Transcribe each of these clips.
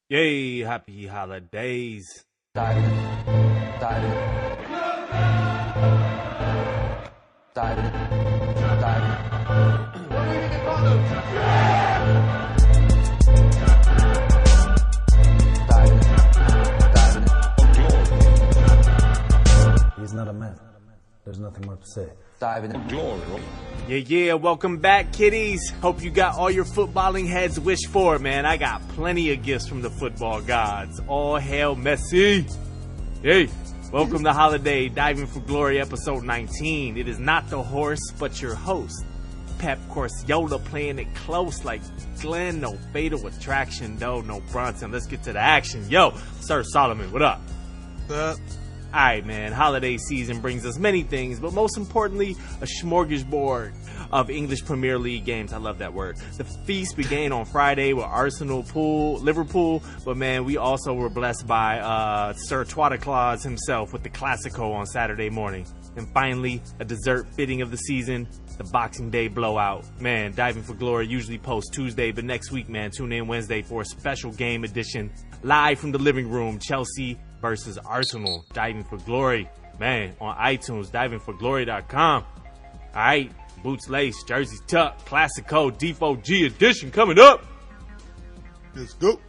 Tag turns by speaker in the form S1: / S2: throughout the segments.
S1: Yay, happy holidays.
S2: Dive in. Dive in. Dive in. Dive in. Dive in. Dive in.
S3: He's not a man. There's nothing more to say.
S2: Dive in.
S1: Yeah, welcome back, kiddies. Hope you got all your footballing heads wished for, man. I got plenty of gifts from the football gods. All hail Messi. Hey, welcome to Holiday Diving for Glory episode 19. It is not the horse, but your host, Pep Corsiola, playing it close like Glenn. No fatal attraction, though. No Bronson. Let's get to the action. Yo, Sir Solomon, what up? Alright, man, holiday season brings us many things, but most importantly, a smorgasbord of English Premier League games. I love that word. The feast began on Friday with Liverpool, but man, we also were blessed by Sir Twata Claus himself with the Classico on Saturday morning. And finally, a dessert fitting of the season, the Boxing Day blowout. Man, Diving for Glory usually posts Tuesday, but next week, man, tune in Wednesday for a special game edition live from the living room. Chelsea versus Arsenal, Diving for Glory, man, on iTunes, divingforglory.com. Alright, boots lace, jerseys tucked, Classico, D4G edition coming up.
S4: Let's go.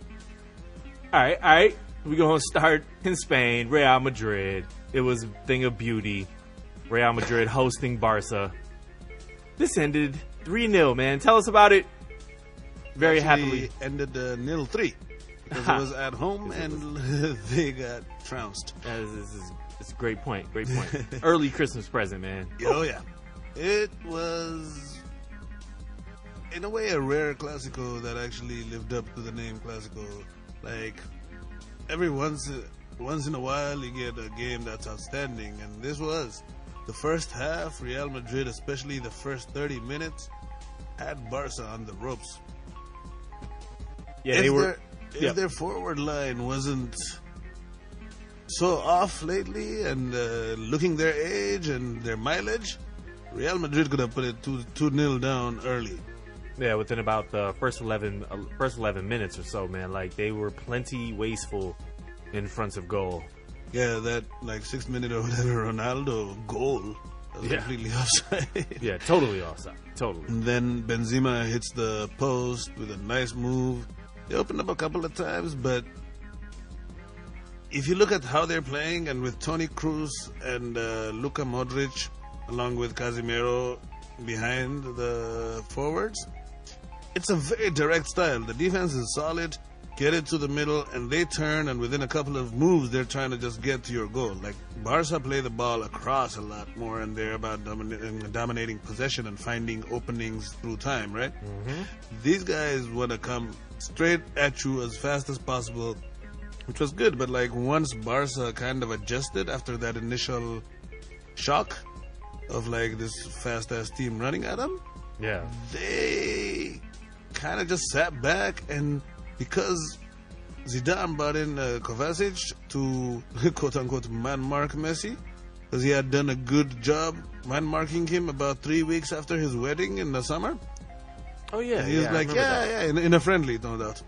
S1: Alright, we're gonna start in Spain, Real Madrid. It was a thing of beauty. Real Madrid hosting Barca. This ended 3-0, man. Tell us about it. Very happily.
S4: Ended 0-3. Because it was at home and they got trounced.
S1: It's a great point. Early Christmas present, man.
S4: Oh, yeah. It was, in a way, a rare Classico that actually lived up to the name Classico. Like, every once in a while, you get a game that's outstanding. And this was the first half. Real Madrid, especially the first 30 minutes, had Barca on the ropes.
S1: Yeah, they were...
S4: If their forward line wasn't so off lately and looking their age and their mileage, Real Madrid could have put it 2-0 down early.
S1: Yeah, within about the first 11 minutes or so, man. Like, they were plenty wasteful in front of goal.
S4: Yeah, that, 6th minute or whatever, Ronaldo goal. That was completely offside.
S1: Yeah, totally offside. Totally.
S4: And then Benzema hits the post with a nice move. They opened up a couple of times, but if you look at how they're playing, and with Toni Kroos and Luka Modric, along with Casemiro behind the forwards, it's a very direct style. The defense is solid, get it to the middle, and they turn, and within a couple of moves, they're trying to just get to your goal. Like, Barca play the ball across a lot more, and they're about dominating possession and finding openings through time, right?
S1: Mm-hmm.
S4: These guys want to come straight at you as fast as possible, which was good. But once Barca kind of adjusted after that initial shock of this fast ass team running at them, they kind of just sat back, and because Zidane brought in Kovacic to quote unquote man mark Messi, because he had done a good job man marking him about 3 weeks after his wedding in the summer.
S1: Oh, yeah.
S4: He was in a friendly, no doubt.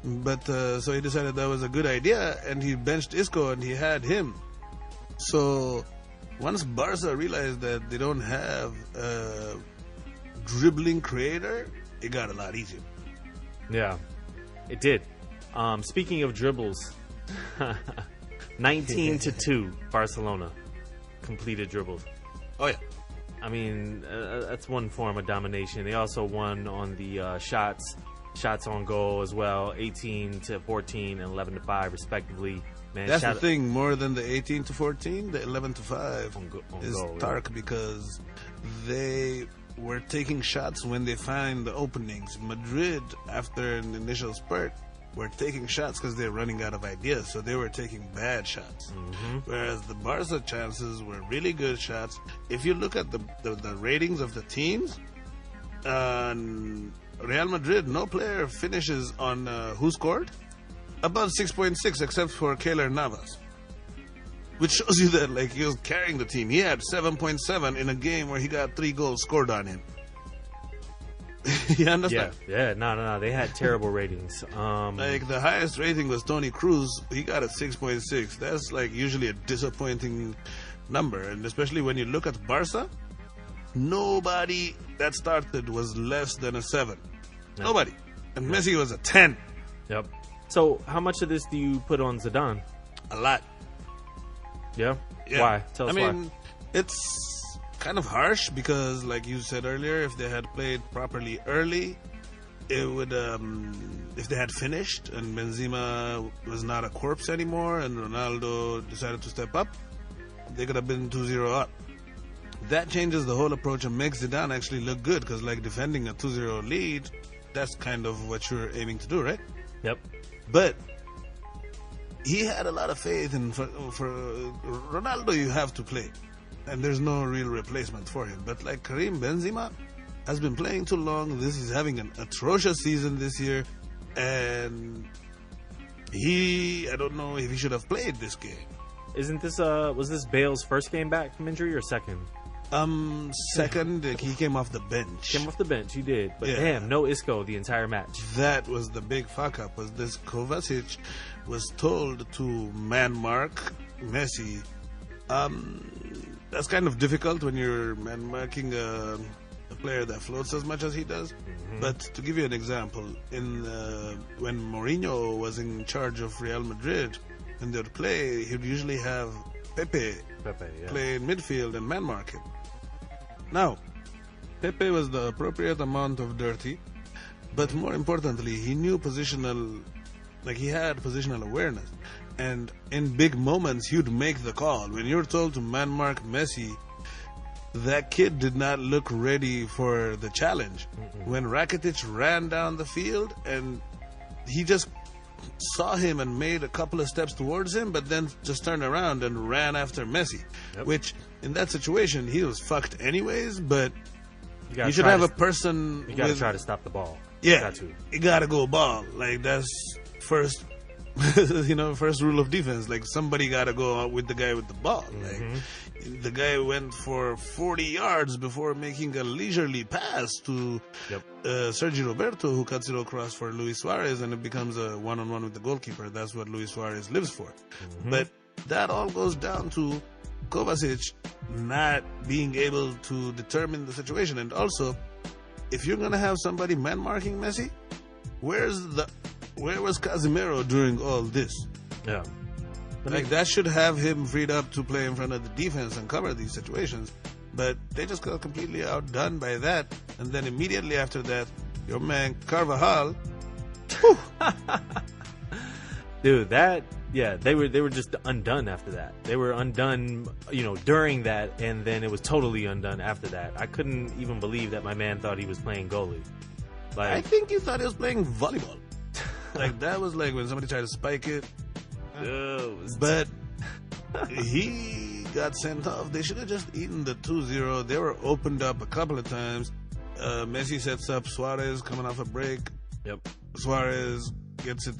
S4: But so he decided that was a good idea, and he benched Isco, and he had him. So once Barca realized that they don't have a dribbling creator, it got a lot easier.
S1: Yeah, it did. Speaking of dribbles, 19-2 Barcelona completed dribbles.
S4: Oh, yeah.
S1: I mean, that's one form of domination. They also won on the shots on goal as well, 18-14 and 11-5 respectively. Man,
S4: that's the thing. More than the 18-14, the 11-5
S1: on
S4: is
S1: goal,
S4: stark, because they were taking shots when they find the openings. Madrid, after an initial spurt, were taking shots because they're running out of ideas, so they were taking bad shots.
S1: Mm-hmm.
S4: Whereas the Barca chances were really good shots. If you look at the ratings of the teams, Real Madrid, no player finishes on who scored above 6.6 except for Keylor Navas, which shows you that he was carrying the team. He had 7.7 in a game where he got 3 goals scored on him. You understand?
S1: Yeah. No. They had terrible ratings.
S4: Like the highest rating was Tony Cruz. He got a 6.6. That's like usually a disappointing number, and especially when you look at Barca, nobody that started was less than a 7.
S1: Yep.
S4: Nobody. And Messi was a 10.
S1: Yep. So how much of this do you put on Zidane?
S4: A lot.
S1: Yeah?
S4: Yeah.
S1: Why? Tell us why.
S4: I mean, it's kind of harsh because, like you said earlier, if they had played properly early, it would, if they had finished and Benzema was not a corpse anymore and Ronaldo decided to step up, they could have been 2-0 up. That changes the whole approach and makes Zidane actually look good because, like, defending a 2-0 lead, that's kind of what you're aiming to do, right?
S1: Yep.
S4: But he had a lot of faith in for Ronaldo. You have to play, and there's no real replacement for him. But like Karim Benzema has been playing too long. This is having an atrocious season this year, and I don't know if he should have played this game.
S1: Isn't this was this Bale's first game back from injury or second?
S4: Second. He came off the bench.
S1: Came off the bench, he did. But
S4: Yeah.
S1: damn, no Isco the entire match.
S4: That was the big fuck up. Was this Kovacic was told to man mark Messi. That's kind of difficult when you're man marking a player that floats as much as he does.
S1: Mm-hmm.
S4: But to give you an example, when Mourinho was in charge of Real Madrid, when they would play, he would usually have Pepe
S1: Yeah.
S4: play in midfield and man mark him. Now, Pepe was the appropriate amount of dirty, but more importantly, he knew he had positional awareness. And in big moments, he would make the call. When you're told to man mark Messi, that kid did not look ready for the challenge. When Rakitic ran down the field and he just saw him and made a couple of steps towards him, but then just turned around and ran after Messi.
S1: Yep.
S4: Which, in that situation, he was fucked anyways, but
S1: gotta
S4: you should
S1: try
S4: have
S1: to-
S4: a person
S1: You gotta
S4: with...
S1: try to stop the ball.
S4: Yeah,
S1: Got to.
S4: you gotta go ball. Like, that's first, first rule of defense. Like, somebody gotta go out with the guy with the ball. Like, the guy went for 40 yards before making a leisurely pass to Sergio Roberto, who cuts it across for Luis Suarez, and it becomes a one-on-one with the goalkeeper. That's what Luis Suarez lives for. But that all goes down to Kovacic not being able to determine the situation. And also, if you're gonna have somebody man-marking Messi, where was Casemiro during all this?
S1: Yeah.
S4: Like, that should have him freed up to play in front of the defense and cover these situations. But they just got completely outdone by that. And then immediately after that, your man Carvajal,
S1: Dude, they were just undone after that. They were undone, during that, and then it was totally undone after that. I couldn't even believe that my man thought he was playing goalie.
S4: I
S1: Like,
S4: think he thought he was playing volleyball. Like, that was like when somebody tried to spike it. But he got sent off. They should have just eaten the 2-0. They were opened up a couple of times. Messi sets up Suarez coming off a break.
S1: Yep.
S4: Suarez gets it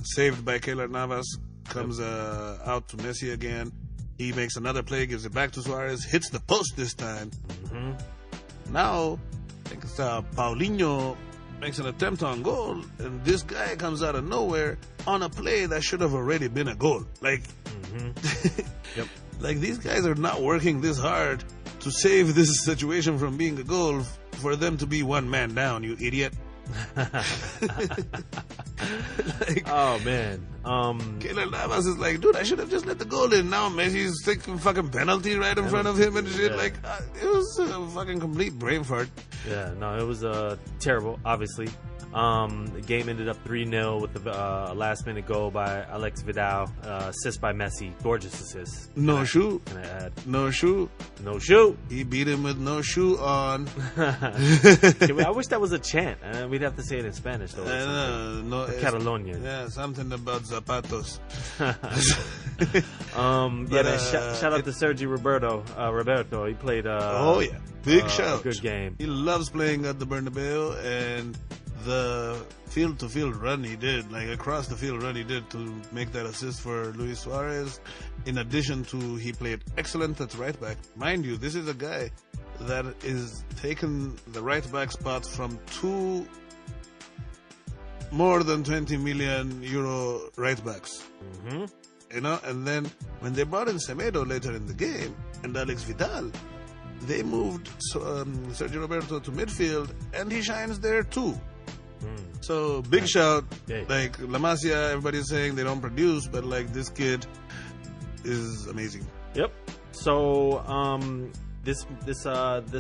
S4: saved by Keylor Navas. Comes out to Messi again. He makes another play, gives it back to Suarez. Hits the post this time. Now, I think it's Paulinho makes an attempt on goal, and this guy comes out of nowhere on a play that should have already been a goal. Like,
S1: Yep.
S4: like, these guys are not working this hard to save this situation from being a goal for them to be one man down, you idiot.
S1: Oh man.
S4: Keylor Navas is like, dude, I should have just let the goal in. Now Messi's taking fucking penalty right in front of him and shit.
S1: Yeah.
S4: Like, it was a fucking complete brain fart.
S1: Yeah, no, it was terrible, obviously. The game ended up 3-0 with the last-minute goal by Alex Vidal, assist by Messi. Gorgeous assist.
S4: No shoe.
S1: Can I add?
S4: No shoe.
S1: No shoe.
S4: He beat him with no shoe on.
S1: I wish that was a chant. We'd have to say it in Spanish, though.
S4: No, it's-
S1: Catalonian.
S4: Yeah, something about zapatos.
S1: Shout out to Sergio Roberto. He played.
S4: Oh yeah, big shout.
S1: Good game.
S4: He loves playing at the Bernabeu, and the field-to-field run he did, like across the field run he did to make that assist for Luis Suarez. In addition to, he played excellent at right back. Mind you, this is a guy that is taken the right back spot from two more than 20 million euro right backs. You know, and then when they brought in Semedo later in the game and Alex Vidal, they moved Sergio Roberto to midfield, and he shines there too. So big shout, like La Masia, everybody's saying they don't produce, but like this kid is amazing.
S1: Yep. So this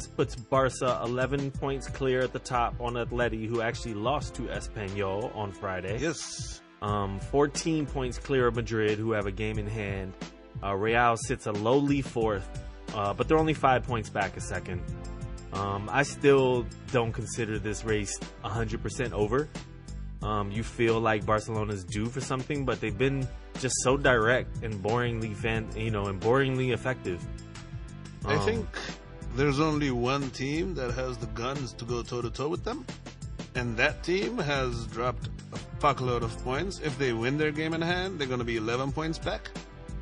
S1: puts Barca 11 points clear at the top on Atleti, who actually lost to Espanyol on Friday.
S4: Yes.
S1: 14 points clear of Madrid, who have a game in hand. Real sits a lowly fourth, but they're only 5 points back a second. I still don't consider this race 100% over. You feel like Barcelona's due for something, but they've been just so direct and boringly effective.
S4: I think there's only one team that has the guns to go toe-to-toe with them, and that team has dropped a fuckload of points. If they win their game in hand, they're going to be 11 points back.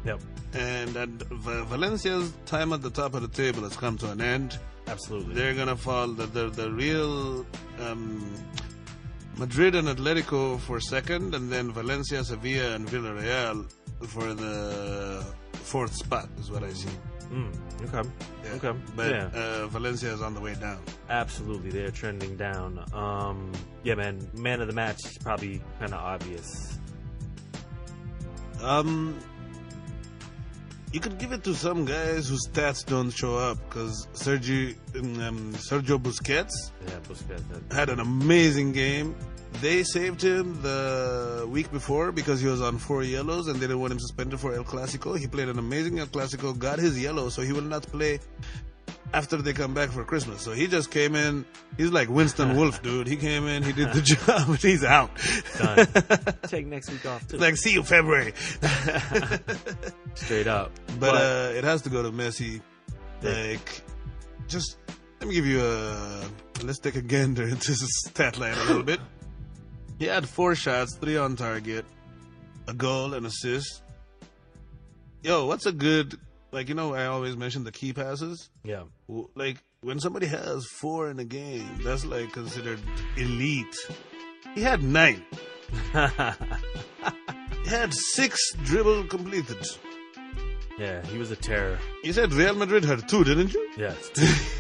S1: Yep.
S4: And Valencia's time at the top of the table has come to an end.
S1: Absolutely.
S4: They're going to fall. The real Madrid and Atletico for second, and then Valencia, Sevilla, and Villarreal for the fourth spot is what I see.
S1: Okay.
S4: Yeah.
S1: Okay.
S4: But Valencia is on the way down.
S1: Absolutely. They're trending down. Yeah, man of the match is probably kind of obvious.
S4: You could give it to some guys whose stats don't show up, because Sergio Busquets, had an amazing game. They saved him the week before because he was on 4 yellows and they didn't want him suspended for El Clasico. He played an amazing El Clasico, got his yellow, so he will not play after they come back for Christmas. So he just came in. He's like Winston Wolf, dude. He came in, he did the job, and he's out.
S1: Done. Take next week off, too.
S4: Like, see you February.
S1: Straight up.
S4: But it has to go to Messi. Like, just let me give you let's take a gander into his stat line a little bit. He had 4 shots, 3 on target, a goal, an assist. Yo, what's a good, like, you know, I always mention the key passes.
S1: Yeah.
S4: Like, when somebody has 4 in a game, that's like considered elite. He had 9. He had 6 dribble completed.
S1: Yeah, he was a terror.
S4: You said Real Madrid had 2, didn't you?
S1: Yes.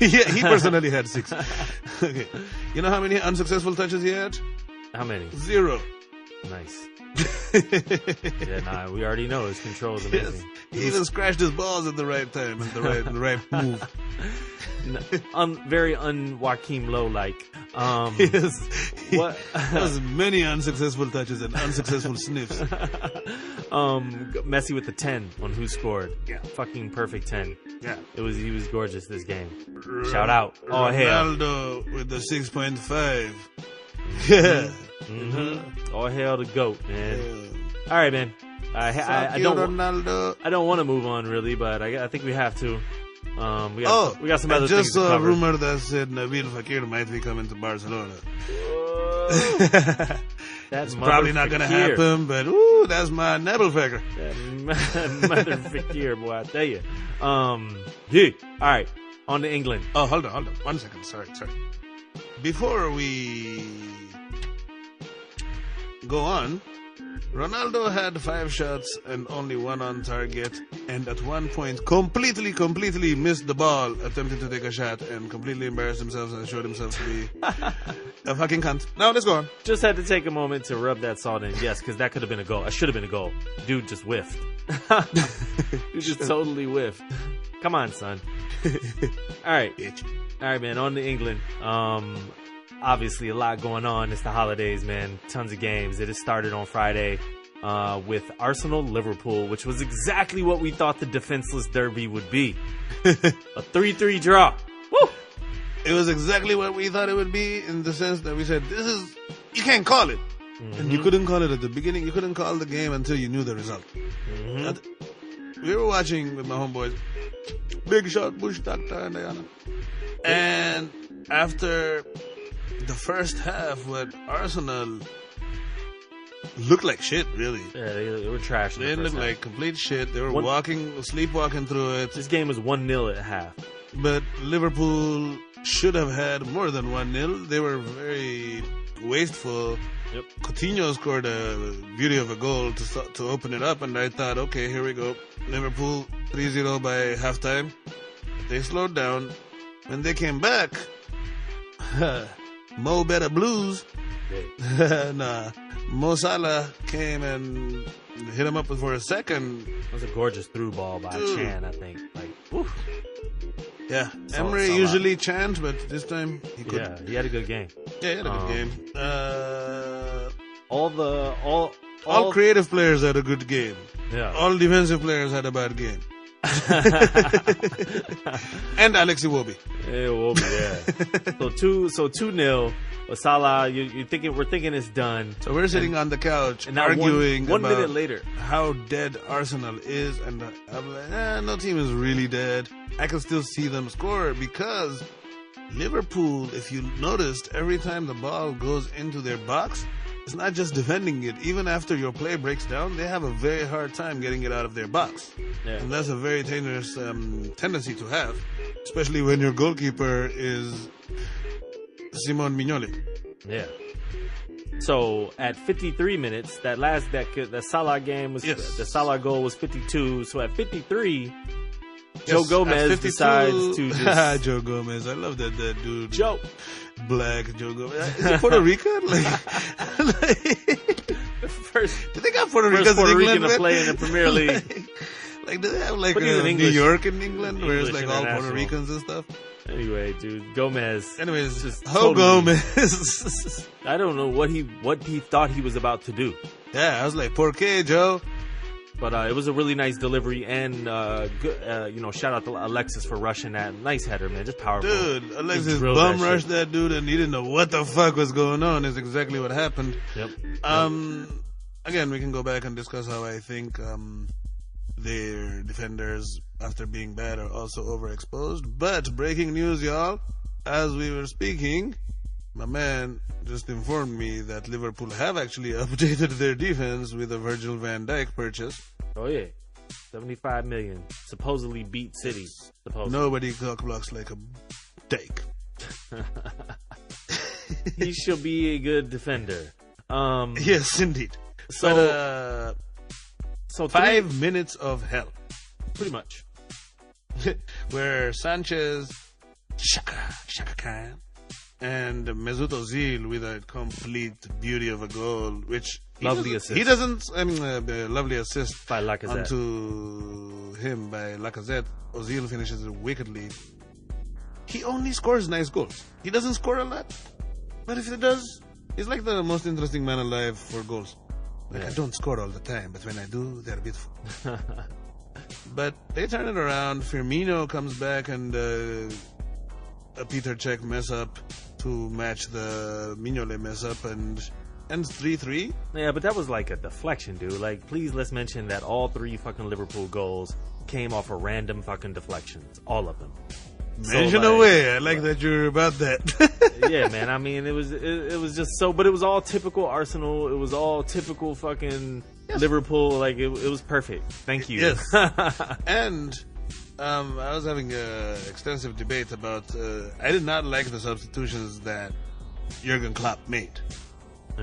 S4: Yeah, he personally had 6. Okay. You know how many unsuccessful touches he had?
S1: How many?
S4: 0.
S1: Nice. Yeah, nah, we already know his control is amazing.
S4: Yes. He even scratched his balls at the right time and the right move.
S1: Very un-Joaquim Lowe-like.
S4: Yes.
S1: What?
S4: That was many unsuccessful touches and unsuccessful sniffs.
S1: Messi with the 10 on who scored.
S4: Yeah.
S1: Fucking perfect 10.
S4: Yeah.
S1: He was gorgeous this game. Shout out. Oh, hail.
S4: Ronaldo with the 6.5. Yeah.
S1: All hail the GOAT, man. All right, man. I don't want to move on really, but I think we have to. We got some other things to cover. I just saw
S4: a rumor that said Nabil Fekir might be coming to Barcelona. That's probably not going to happen, but that's my Nabil Fekir.
S1: Mother Fekir, boy, I tell you. Yeah. All right, on to England.
S4: Oh, hold on. 1 second. Sorry. Before we go on, Ronaldo had 5 shots and only 1 on target, and at one point completely missed the ball, attempted to take a shot, and completely embarrassed himself and showed himself to be a fucking cunt. Now let's go on.
S1: Just had to take a moment to rub that salt in. Yes, because that could have been a goal. It should have been a goal. Dude just whiffed. Dude just totally whiffed. Come on, son. All right, man. On to England. Obviously, a lot going on. It's the holidays, man. Tons of games. It has started on Friday with Arsenal-Liverpool, which was exactly what we thought the defenseless derby would be. A 3-3 draw. Woo!
S4: It was exactly what we thought it would be, in the sense that we said, you can't call it. And you couldn't call it at the beginning. You couldn't call the game until you knew the result. We were watching with my homeboys. Big shot, Bush, Doctor, and Diana. And after the first half, what Arsenal looked like shit, really.
S1: Yeah, they were trash.
S4: They looked like complete shit. They were sleepwalking through it.
S1: This game was 1-0 at half.
S4: But Liverpool should have had more than 1-0. They were very wasteful.
S1: Yep.
S4: Coutinho scored a beauty of a goal to open it up, and I thought, okay, here we go. Liverpool 3-0 by halftime. They slowed down. When they came back, Mo Better Blues. Nah, Mo Salah came and hit him up for a second.
S1: That was a gorgeous through ball by Chan, I think. Like, whew.
S4: Yeah, Emery usually chant, but this time he couldn't.
S1: Yeah, he had a good game.
S4: Yeah, he had a good game.
S1: All
S4: creative players had a good game.
S1: Yeah.
S4: All defensive players had a bad game. And Alex Iwobi.
S1: Yeah. So 2-0. Salah, we're thinking it's done.
S4: So we're sitting on the couch
S1: and now
S4: arguing
S1: one
S4: about
S1: minute later
S4: how dead Arsenal is, and I'm like, no team is really dead. I can still see them score because Liverpool, if you noticed, every time the ball goes into their box, it's not just defending it. Even after your play breaks down, they have a very hard time getting it out of their box.
S1: Yeah.
S4: And that's a very dangerous tendency to have, especially when your goalkeeper is Simon Mignolet.
S1: Yeah. So at 53 minutes, that Salah game was the Salah goal was 52. So at 53, Joe Gomez decides to just
S4: Joe Gomez. I love that dude.
S1: Joe.
S4: Black Joe Gomez. Is he Puerto Rican? Did they got Puerto Ricans in England?
S1: To play in the Premier League.
S4: Do they have New York in England where it's like all Puerto Ricans and stuff?
S1: Anyway, dude, Gomez.
S4: Anyways,
S1: just
S4: Gomez.
S1: I don't know what he thought he was about to do.
S4: Yeah, I was like, "Por qué, Joe?"
S1: But it was a really nice delivery, and good, shout out to Alexis for rushing that. Nice header, man, just powerful.
S4: Dude, Alexis bum rushed that dude, and he didn't know what the fuck was going on. Is exactly what happened.
S1: Yep.
S4: Again, we can go back and discuss how I think their defenders, after being bad, are also overexposed. But breaking news, y'all! As we were speaking, my man just informed me that Liverpool have actually updated their defense with a Virgil van Dijk purchase.
S1: Oh yeah, 75 million. Supposedly beat City. Supposedly.
S4: Nobody blocks like a Dijk.
S1: He should be a good defender.
S4: Yes, indeed.
S1: So
S4: 5 minutes of hell,
S1: pretty much,
S4: where Sanchez, Shaka Khan, and Mesut Ozil with a complete beauty of a goal, which
S1: lovely assist.
S4: He doesn't. Lovely assist
S1: by Lacazette.
S4: Onto him by Lacazette. Ozil finishes it wickedly. He only scores nice goals. He doesn't score a lot, but if he does, he's like the most interesting man alive for goals. I don't score all the time, but when I do, they're beautiful. But they turn it around. Firmino comes back and a Peter Cech mess up to match the Mignolet mess up and ends 3-3.
S1: Yeah, but that was like a deflection, dude. Like, please, let's mention that all 3 fucking Liverpool goals came off of random fucking deflections. All of them.
S4: Mention away. I like that you're about that.
S1: Yeah, man. I mean, it was just so, but it was all typical Arsenal. It was all typical fucking Liverpool. Like, it was perfect. Thank you.
S4: Yes. And I was having an extensive debate about. I did not like the substitutions that Jurgen Klopp made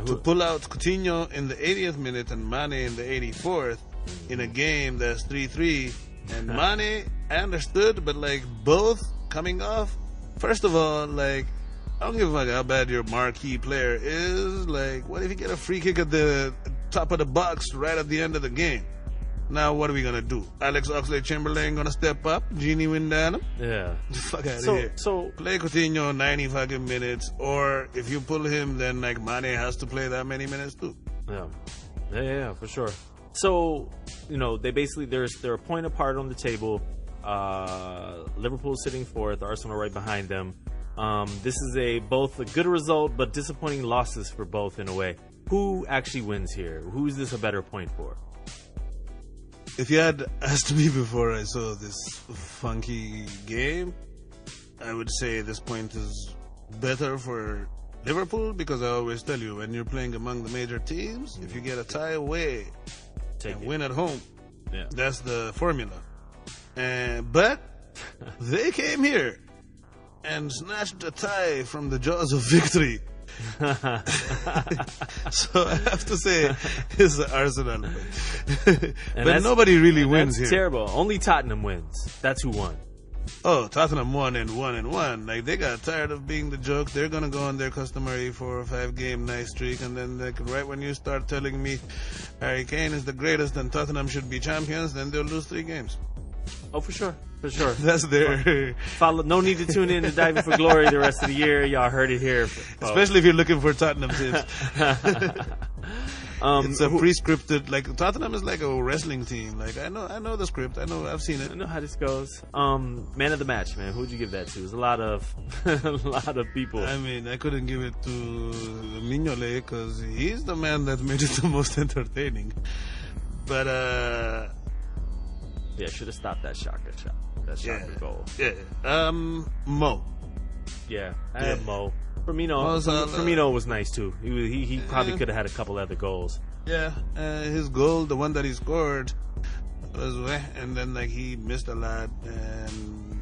S4: to pull out Coutinho in the 80th minute and Mane in the 84th in a game that's 3-3. And Mane, I understood, but like both coming off. First of all, like, I don't give a fuck how bad your marquee player is. Like, what if you get a free kick at the top of the box right at the end of the game? Now, what are we gonna do? Alex Oxlade-Chamberlain gonna step up? Genie Wijnaldum?
S1: Yeah.
S4: Fuck out of here.
S1: So
S4: play Coutinho 90 fucking minutes, or if you pull him, then like Mane has to play that many minutes too.
S1: Yeah, for sure. So, they basically they're a point apart on the table. Liverpool sitting 4th, Arsenal right behind them. This is both a good result, but disappointing losses for both in a way. Who actually wins here? Who is this a better point for?
S4: If you had asked me before I saw this funky game, I would say this point is better for Liverpool, because I always tell you, when you're playing among the major teams, if you get a tie away and win at home, that's the formula. But they came here and snatched a tie from the jaws of victory. So I have to say, it's Arsenal. But nobody really wins here.
S1: Terrible. Only Tottenham wins. That's who won.
S4: Oh, Tottenham won and won and won. Like, they got tired of being the joke. They're going to go on their customary 4 or 5 game nice streak. And then, like, right when you start telling me Harry Kane is the greatest and Tottenham should be champions, then they'll lose 3 games.
S1: Oh, for sure. For sure.
S4: That's their...
S1: No need to tune in to Diving for Glory the rest of the year. Y'all heard it here.
S4: Especially if you're looking for Tottenham tips. It's a pre-scripted, like, Tottenham is like a wrestling team. Like, I know the script. I've seen it.
S1: I know how this goes. Man of the match, man. Who'd you give that to? There's a lot of people.
S4: I mean, I couldn't give it to Mignolet because he's the man that made it the most entertaining. But,
S1: yeah, should have stopped that shocker shot. That shocker goal.
S4: Yeah. Mo.
S1: Yeah, I had Mo. Firmino was nice too. He probably could have had a couple other goals.
S4: Yeah, his goal, the one that he scored, was and then like he missed a lot, and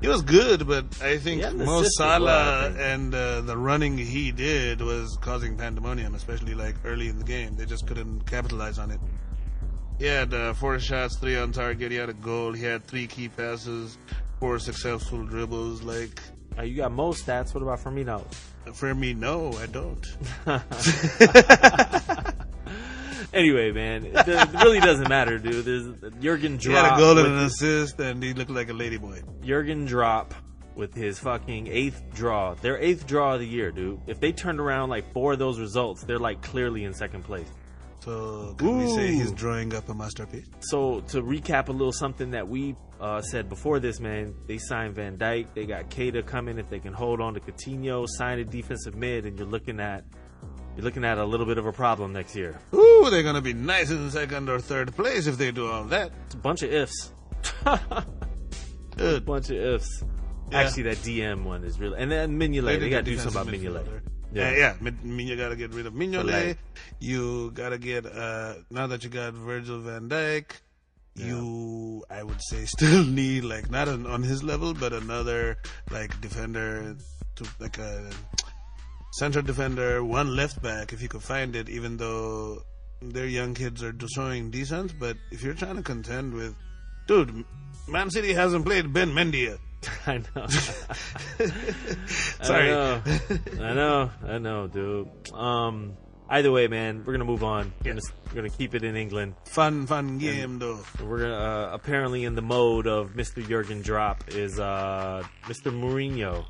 S4: he was good, but I think Mo Salah and the running he did was causing pandemonium, especially like early in the game. They just couldn't capitalize on it. He had 4 shots, 3 on target. He had a goal. He had 3 key passes, 4 successful dribbles. Like.
S1: You got Mo stats. What about Firmino?
S4: Firmino, I don't.
S1: Anyway, man, it really doesn't matter, dude. There's Jurgen Drop.
S4: He had a goal and an assist, and he looked like a ladyboy.
S1: Jurgen Drop with his fucking 8th draw. Their 8th draw of the year, dude. If they turned around like 4 of those results, they're like clearly in 2nd place.
S4: So can we say he's drawing up a masterpiece?
S1: So to recap a little something that we said before this, man, they signed Van Dijk. They got Keita coming if they can hold on to Coutinho, sign a defensive mid, and you're looking at a little bit of a problem next year.
S4: Ooh, they're gonna be nice in 2nd or 3rd place if they do all that.
S1: It's a bunch of ifs.
S4: Good.
S1: Bunch of ifs. Yeah. Actually, that DM one is really, and then Mignolet. They got to do something about Mignolet.
S4: Yeah. You gotta get rid of Mignolet. You gotta get now that you got Virgil van Dijk, you I would say still need like not on his level, but another like defender to like a center defender, 1 left back if you could find it. Even though their young kids are showing decent, but if you're trying to contend with, dude, Man City hasn't played Ben Mendy yet.
S1: I know.
S4: Sorry.
S1: I know, dude. Either way, man, we're gonna move on. We're gonna keep it in England.
S4: Fun game, though.
S1: We're gonna apparently in the mode of Mr. Jurgen Drop is Mr. Mourinho.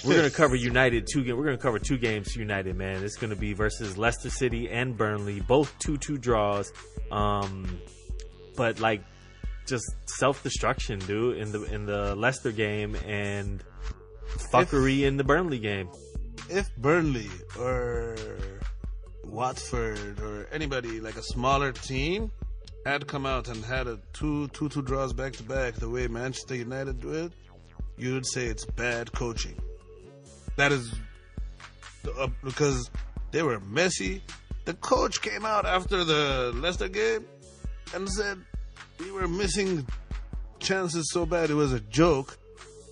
S1: We're gonna cover United We're gonna cover 2 games to United, man. It's gonna be versus Leicester City and Burnley, both 2-2 draws. But like, just self-destruction, dude, in the Leicester game and fuckery in the Burnley game.
S4: If Burnley or Watford or anybody like a smaller team had come out and had a 2-2 draws back to back the way Manchester United do it, you would say it's bad coaching. That is because they were messy. The coach came out after the Leicester game and said we were missing chances so bad it was a joke,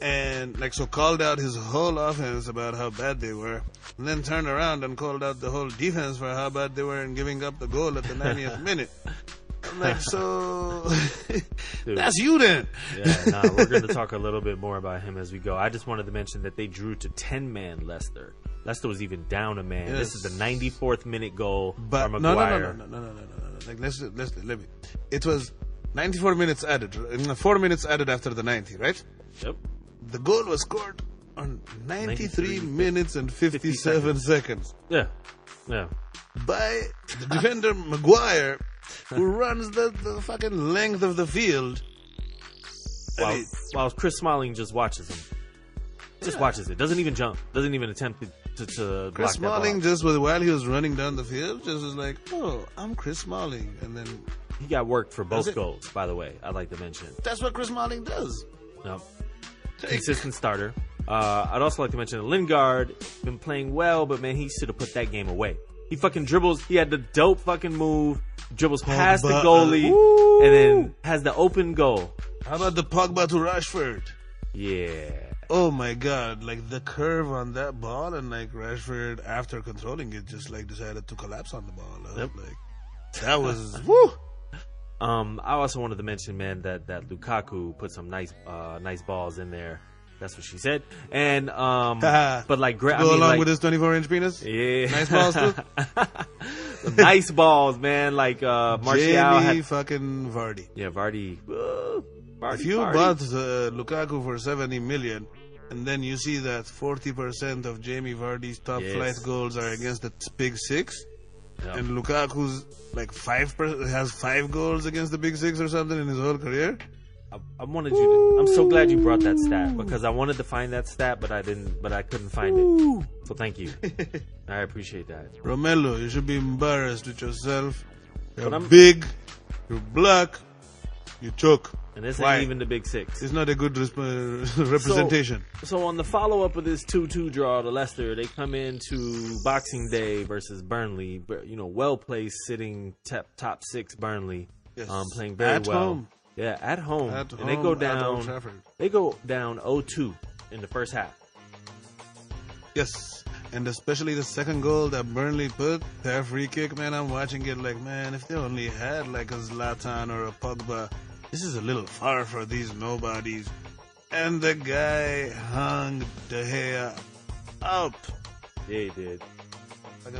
S4: and like so called out his whole offense about how bad they were, and then turned around and called out the whole defense for how bad they were in giving up the goal at the 90th minute. I'm like, so dude, that's you then.
S1: Yeah, we're going to talk a little bit more about him as we go. I just wanted to mention that they drew to 10-man Leicester. Leicester was even down a man. Yes. This is the 94th minute goal from Maguire.
S4: No. Like let me. It was 94 minutes added, 4 minutes added after the 90, right?
S1: Yep.
S4: The goal was scored on 93 minutes and 57 seconds.
S1: Yeah.
S4: By the defender Maguire, who runs the fucking length of the field.
S1: While Chris Smalling just watches him. Just watches it. Doesn't even jump. Doesn't even attempt to
S4: Chris Smalling just while he was running down the field, just was like, oh, I'm Chris Smalling. And then
S1: he got worked for both goals, by the way. I'd like to mention.
S4: That's what Chris Smalling does.
S1: No. Consistent starter. I'd also like to mention that Lingard been playing well, but man, he should have put that game away. He fucking dribbles. He had the dope fucking move. Dribbles past the goalie, and then has the open goal.
S4: How about the Pogba to Rashford?
S1: Yeah.
S4: oh my god, like the curve on that ball, and like Rashford, after controlling it, just like decided to collapse on the ball.
S1: Yep.
S4: Like that was woo.
S1: I also wanted to mention, man, that Lukaku put some nice balls in there. That's what she said. And but like,
S4: Go along with his 24-inch penis.
S1: Yeah,
S4: Nice balls too.
S1: Nice balls, man. Like Martial
S4: Jamie fucking Vardy.
S1: Yeah, Vardy. Vardy.
S4: If you bought Lukaku for 70 million, and then you see that 40% of Jamie Vardy's top flight goals are against the big six, and Lukaku's like 5% has 5 goals against the big six or something in his whole career.
S1: I'm so glad you brought that stat, because I wanted to find that stat, but I couldn't find it. So thank you. I appreciate that.
S4: Romelu, you should be embarrassed with yourself. You're
S1: I'm
S4: big, you're black, you choke.
S1: And this
S4: Why?
S1: ain't even the big six.
S4: It's not a good representation.
S1: So on the follow-up of this 2-2 draw to Leicester, they come into Boxing Day versus Burnley. You know, well-placed, sitting top 6 Burnley, playing very
S4: at
S1: well.
S4: Home.
S1: Yeah, at home.
S4: At
S1: and
S4: home,
S1: they go
S4: at Old
S1: down.
S4: Trafford.
S1: They go down 0-2 in the first half.
S4: Yes, and especially the second goal that Burnley put, their free kick, man, I'm watching it like, man, if they only had like a Zlatan or a Pogba, this is a little far for these nobodies. And the guy hung De Gea up.
S1: Yeah, he did.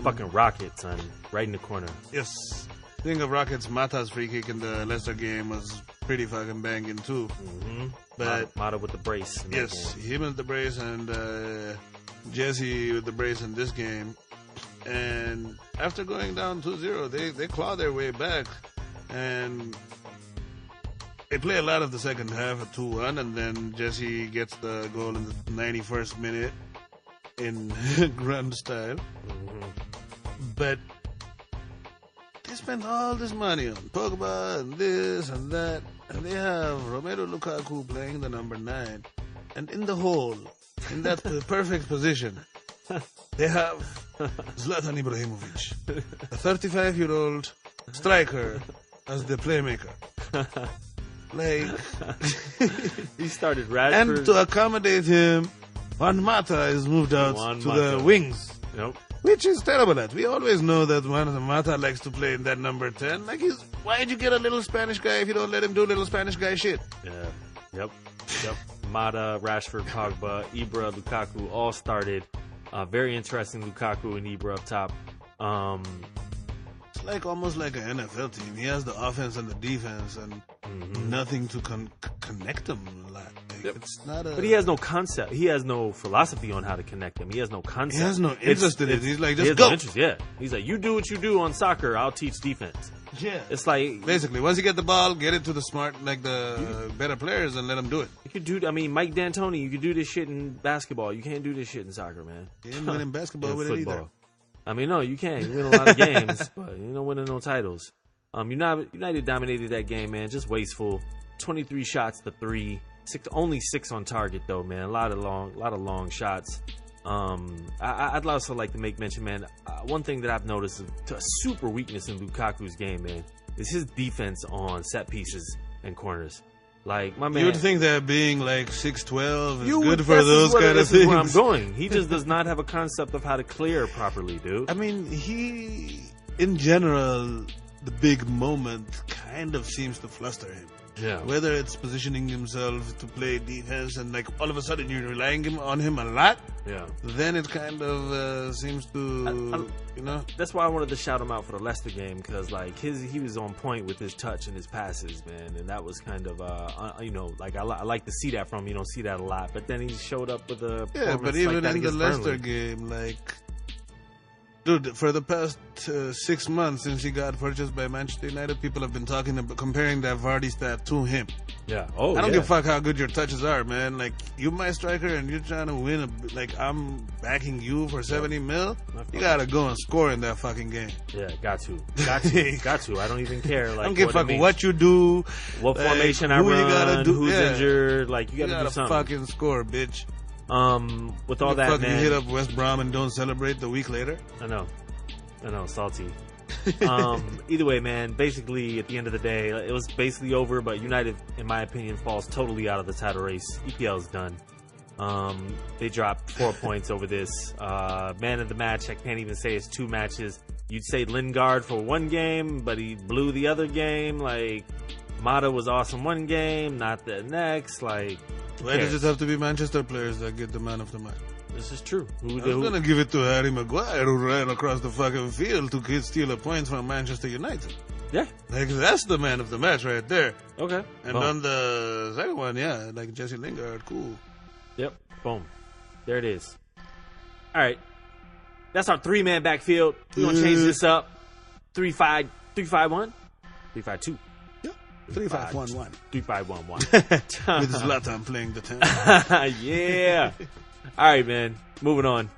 S1: Fucking rocket, son. Right in the corner.
S4: Yes. Speaking of rockets, Mata's free kick in the Leicester game was pretty fucking banging too.
S1: Mm-hmm.
S4: But
S1: Mata with the brace.
S4: yes, him with the brace, and Jesse with the brace in this game. And after going down 2-0, they claw their way back, and they play a lot of the second half at 2-1, and then Jesse gets the goal in the 91st minute in grand style.
S1: Mm-hmm.
S4: But they spent all this money on Pogba and this and that, and they have Romelu Lukaku playing the number 9, and in the hole, in that perfect position, they have Zlatan Ibrahimovic, a 35-year-old striker, as the playmaker. Like,
S1: he started Rashford.
S4: and to accommodate him, Juan Mata is moved out to the wings.
S1: Nope.
S4: Which is terrible. That we always know that Juan Mata likes to play in that number 10. Like, why'd you get a little Spanish guy if you don't let him do little Spanish guy shit?
S1: Yeah. Yep. Mata, Rashford, Pogba, Ibra, Lukaku all started. Very interesting. Lukaku and Ibra up top.
S4: It's like almost like an NFL team. He has the offense and the defense, and nothing to connect them a lot. Like, it's not a.
S1: But he has no concept. He has no philosophy on how to connect them. He has no concept.
S4: He has no interest in it. He's like,
S1: he
S4: just
S1: has
S4: go.
S1: no interest, yeah. He's like, you do what you do on soccer. I'll teach defense.
S4: Yeah.
S1: It's like
S4: Basically, once you get the ball, get it to the smart, like the better players, and let them do it.
S1: you could do. I mean, Mike D'Antoni. You could do this shit in basketball. You can't do this shit in soccer, man.
S4: He ain't winning basketball
S1: In
S4: with it either.
S1: football. I mean, no, you can. You win a lot of games, but you don't win no titles. United dominated that game, man. Just wasteful. 23 shots to 3. Only 6 on target though, man. A lot of long shots. I'd also like to make mention, man. One thing that I've noticed a super weakness in Lukaku's game, man, is his defense on set pieces and corners. Like, my man,
S4: You would think that being like 6'12" is
S1: you
S4: good
S1: would-
S4: for
S1: this is
S4: those
S1: what-
S4: kind of
S1: this is where I'm
S4: things.
S1: going. He just does not have a concept of how to clear properly, dude.
S4: I mean, he, in general, the big moment kind of seems to fluster him.
S1: Yeah.
S4: Whether it's positioning himself to play defense and like all of a sudden you're relying on him a lot,
S1: Yeah.
S4: then it kind of seems to, you know.
S1: That's why I wanted to shout him out for the Leicester game, because like he was on point with his touch and his passes, man, and that was kind of like I like to see that from him. You don't see that a lot, but then he showed up with a
S4: Yeah, but
S1: performance
S4: even
S1: like that
S4: in the
S1: against
S4: Leicester
S1: Burnley.
S4: game, like, dude, for the past 6 months since he got purchased by Manchester United, people have been talking about comparing that Vardy stat to him.
S1: Yeah. Oh,
S4: I don't
S1: yeah.
S4: give a fuck how good your touches are, man. Like, you my striker and you're trying to win. Like, I'm backing you for 70 mil. You gotta go and score in that fucking game.
S1: Yeah, got to. I don't even care. Like,
S4: I don't give a
S1: what it
S4: fuck
S1: means.
S4: what you do,
S1: What
S4: like,
S1: formation I
S4: who
S1: run,
S4: you gotta do.
S1: who's
S4: Yeah.
S1: injured. Like, you
S4: You
S1: gotta do
S4: gotta
S1: something.
S4: fucking score, bitch.
S1: With all that,
S4: Fuck,
S1: man.
S4: you hit up West Brom and don't celebrate the week later.
S1: I know, salty. Either way, man, basically at the end of the day, it was basically over, but United, in my opinion, falls totally out of the title race. EPL is done. They dropped 4 points over this. Man of the match, I can't even say it's 2 matches. You'd say Lingard for 1 game, but he blew the other game. Like, Mata was awesome 1 game, not the next. Like,
S4: why does it have to be Manchester players that get the man of the match?
S1: This is true.
S4: I'm going to give it to Harry Maguire, who ran across the fucking field to steal a point from Manchester United.
S1: Yeah.
S4: Like, that's the man of the match right there.
S1: Okay.
S4: And
S1: Boom.
S4: on the second one, yeah, like Jesse Lingard, cool.
S1: Yep. Boom. There it is. All right. That's our 3-man backfield. We're going to change this up. 3-5-1? 3-5-2.
S4: Yeah. 3-5-1-1.
S1: 3-5-1-1.
S4: With Zlatan playing the 10.
S1: Yeah. All right, man. Moving on.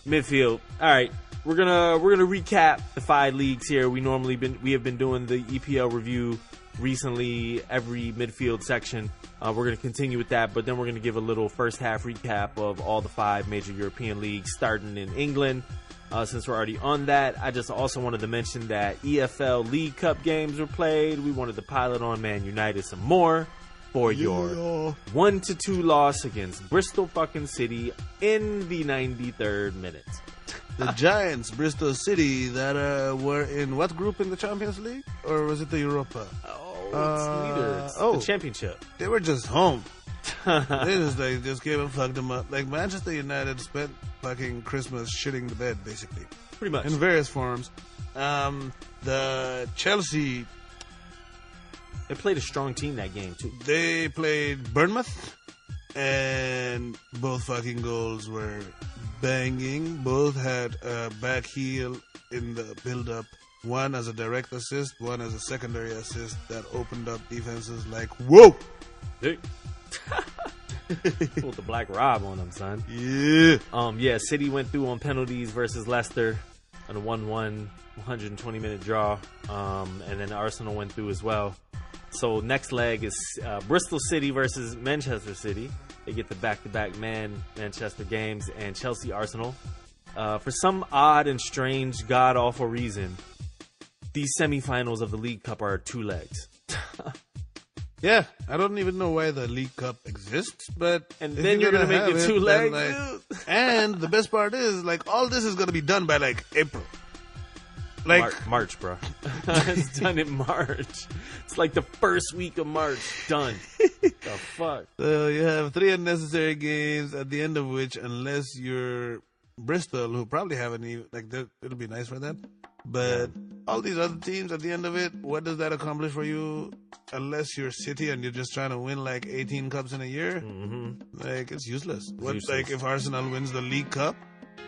S1: Midfield. All right. We're gonna recap the 5 leagues here. We have been doing the EPL review recently every midfield section. We're gonna continue with that, but then we're gonna give a little first half recap of all the 5 major European leagues, starting in England. Since we're already on that, I just also wanted to mention that EFL League Cup games were played. We wanted to pile it on Man United some more for your 1-2 loss against Bristol fucking City in the 93rd minute.
S4: The Giants, Bristol City, that were in what group in the Champions League? Or was it the Europa?
S1: Oh, it's neither. It's the championship.
S4: They were just home. They just came and fucked them up. Like, Manchester United spent fucking Christmas shitting the bed, basically.
S1: Pretty much.
S4: In various forms. The Chelsea...
S1: They played a strong team that game, too.
S4: They played Bournemouth, and both fucking goals were banging. Both had a back heel in the build-up. One as a direct assist, one as a secondary assist that opened up defenses like, whoa!
S1: Hey. Pulled the Black Rob on them, son.
S4: Yeah.
S1: City went through on penalties versus Leicester on a 1-1, 120-minute draw. And then Arsenal went through as well. So next leg is Bristol City versus Manchester City. They get the back-to-back Manchester games, and Chelsea Arsenal. For some odd and strange, god-awful reason, these semifinals of the League Cup are 2 legs.
S4: Yeah, I don't even know why the League Cup exists, but...
S1: And then you're going to make it 2 legs?
S4: Like, and the best part is, like, all this is going to be done by, like, April. Like
S1: March, bro. It's done in March. It's like the first week of March. Done. The fuck?
S4: So you have 3 unnecessary games, at the end of which, unless you're Bristol, who probably haven't even... Like, it'll be nice for them. But all these other teams, at the end of it, what does that accomplish for you? Unless you're City and you're just trying to win, like, 18 cups in a year? Mm-hmm. Like, it's useless. Like, if Arsenal wins the League Cup?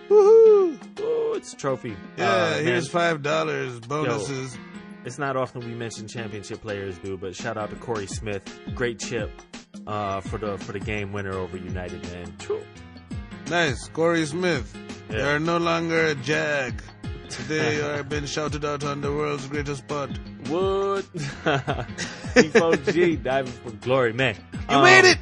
S4: Woohoo!
S1: Oh, it's a trophy.
S4: Yeah, here's $5 bonuses.
S1: Yo, it's not often we mention championship players, dude, but shout out to Corey Smith. Great chip for the game winner over United, man. True.
S4: Nice. Corey Smith.
S1: Yeah.
S4: They are no longer a Jag. They are been shouted out on the world's greatest pod.
S1: What? P4G diving for glory, man.
S4: You made it!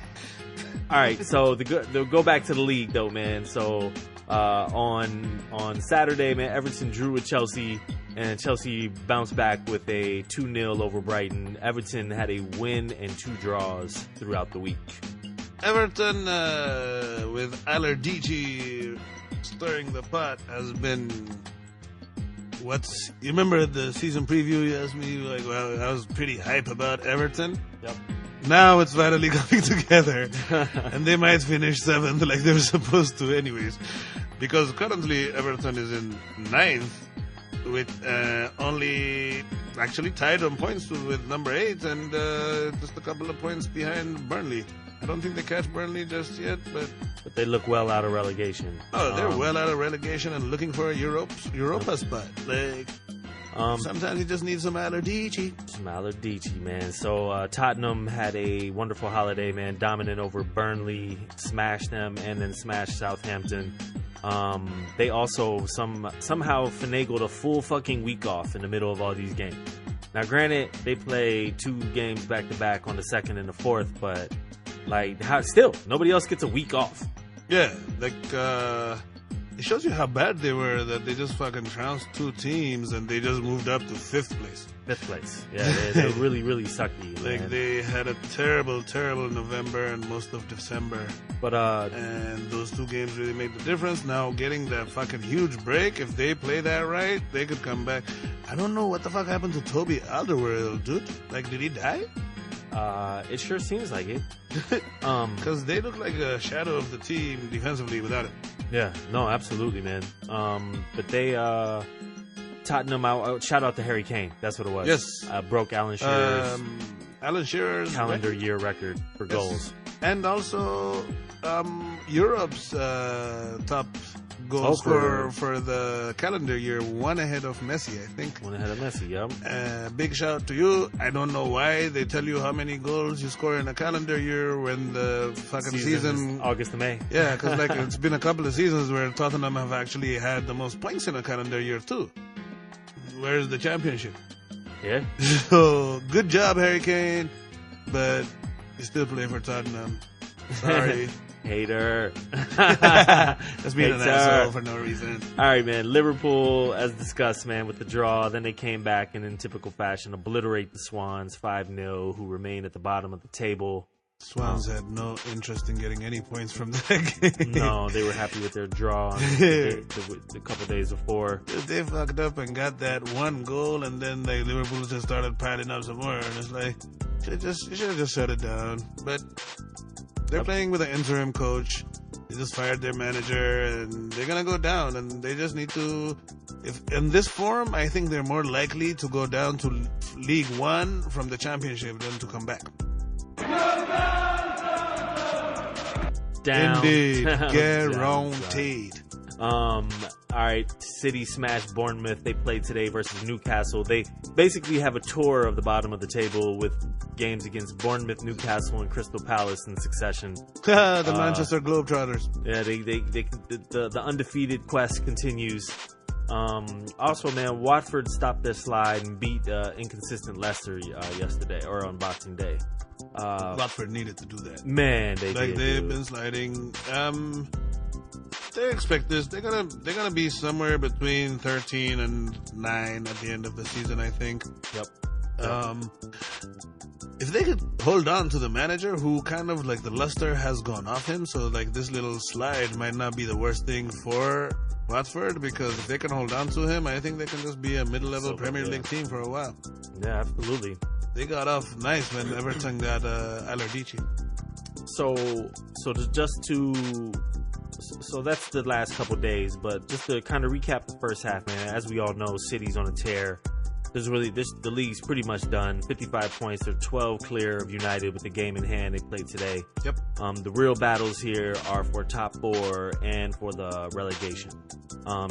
S1: All right, so they'll go back to the league, though, man. So on Saturday, man, Everton drew with Chelsea, and Chelsea bounced back with a 2-0 over Brighton. Everton had a win and 2 draws throughout the week.
S4: Everton, with Alerdici stirring the pot, has been... You remember the season preview? You asked me, like, well, I was pretty hype about Everton. Yep. Now it's finally coming together, and they might finish 7th like they were supposed to anyways. Because currently Everton is in 9th with only actually tied on points with number 8 and just a couple of points behind Burnley. I don't think they catch Burnley just yet, but
S1: they look well out of relegation.
S4: Oh, they're well out of relegation and looking for a Europa spot. Like, sometimes you just need some Alerdici.
S1: Some Alerdici, man. So Tottenham had a wonderful holiday, man. Dominant over Burnley, smashed them, and then smashed Southampton. They also somehow finagled a full fucking week off in the middle of all these games. Now, granted, they play 2 games back-to-back on the 2nd and the 4th, but still, nobody else gets a week off.
S4: Yeah, like it shows you how bad they were that they just fucking trounced 2 teams and they just moved up to 5th place.
S1: 5th place. Yeah, they're really, really sucky.
S4: Like,
S1: man.
S4: they had a terrible, terrible November and most of December.
S1: But
S4: And those 2 games really made the difference. Now, getting that fucking huge break, if they play that right, they could come back. I don't know what the fuck happened to Toby Alderweireld, dude. Like, did he die?
S1: it sure seems like it.
S4: Because they look like a shadow of the team defensively without it.
S1: Yeah, no, absolutely, man. But they Tottenham out. Shout out to Harry Kane. That's what it was.
S4: Yes.
S1: Broke Alan Shearer's
S4: Alan Shearer's
S1: calendar year record for goals.
S4: And also Europe's top goal scorer for the calendar year, 1 ahead of Messi, I think.
S1: 1 ahead of Messi, yeah.
S4: Big shout out to you. I don't know why they tell you how many goals you score in a calendar year when the fucking season
S1: August to May.
S4: Yeah, because like it's been a couple of seasons where Tottenham have actually had the most points in a calendar year too. Where's the championship?
S1: Yeah.
S4: So good job, Harry Kane, but you still play for Tottenham. Sorry.
S1: Hater.
S4: Just being an asshole for no reason.
S1: All right, man. Liverpool, as discussed, man, with the draw. Then they came back and in typical fashion obliterate the Swans 5-0, who remain at the bottom of the table.
S4: Swans had no interest in getting any points from that game.
S1: No, they were happy with their draw the couple days before.
S4: They fucked up and got that 1 goal, and then Liverpool just started piling up some more. And it's like, you should have just shut it down. But they're playing with an interim coach. They just fired their manager, and they're gonna go down. And they just need to. If in this form, I think they're more likely to go down to League One from the Championship than to come back.
S1: Down.
S4: Indeed, guaranteed.
S1: All right, City smashed Bournemouth. They played today versus Newcastle. They basically have a tour of the bottom of the table with games against Bournemouth, Newcastle, and Crystal Palace in succession.
S4: The Manchester Globetrotters.
S1: Yeah, the undefeated quest continues. Also, man, Watford stopped their slide and beat inconsistent Leicester yesterday or on Boxing Day.
S4: Watford needed to do that.
S1: Man, they've
S4: been sliding. They expect this. They're gonna be somewhere between 13 and 9 at the end of the season, I think.
S1: Yep.
S4: If they could hold on to the manager, who kind of like the luster has gone off him, so like this little slide might not be the worst thing for Watford, because if they can hold on to him, I think they can just be a mid-level Premier League team for a while.
S1: Yeah, absolutely.
S4: They got off nice when Everton got Alardici.
S1: So that's the last couple days, but just to kind of recap the first half, man, as we all know, City's on a tear. The league's pretty much done. 55 points. They're 12 clear of United with the game in hand. They played today.
S4: Yep.
S1: The real battles here are for top 4 and for the relegation.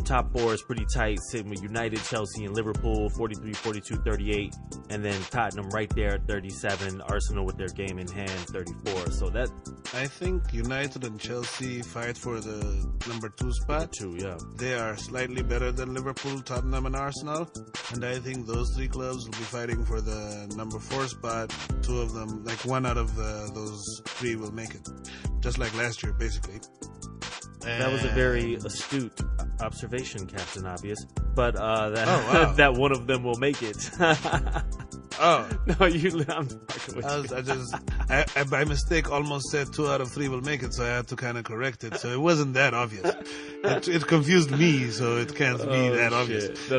S1: Top 4 is pretty tight, sitting with United, Chelsea, and Liverpool, 43, 42, 38. And then Tottenham right there at 37. Arsenal with their game in hand, 34. So that...
S4: I think United and Chelsea fight for the number 2 spot.
S1: 2, yeah.
S4: They are slightly better than Liverpool, Tottenham, and Arsenal. And I think those 3 clubs will be fighting for the number 4 spot. 2 of them, like 1 out of those 3 will make it. Just like last year, basically.
S1: That was a very astute observation, Captain Obvious. But that one of them will make it.
S4: Oh.
S1: No, I'm fucking with you.
S4: I by mistake almost said 2 out of 3 will make it, so I had to kind of correct it. So it wasn't that obvious. It confused me, so it can't be that obvious.
S1: No.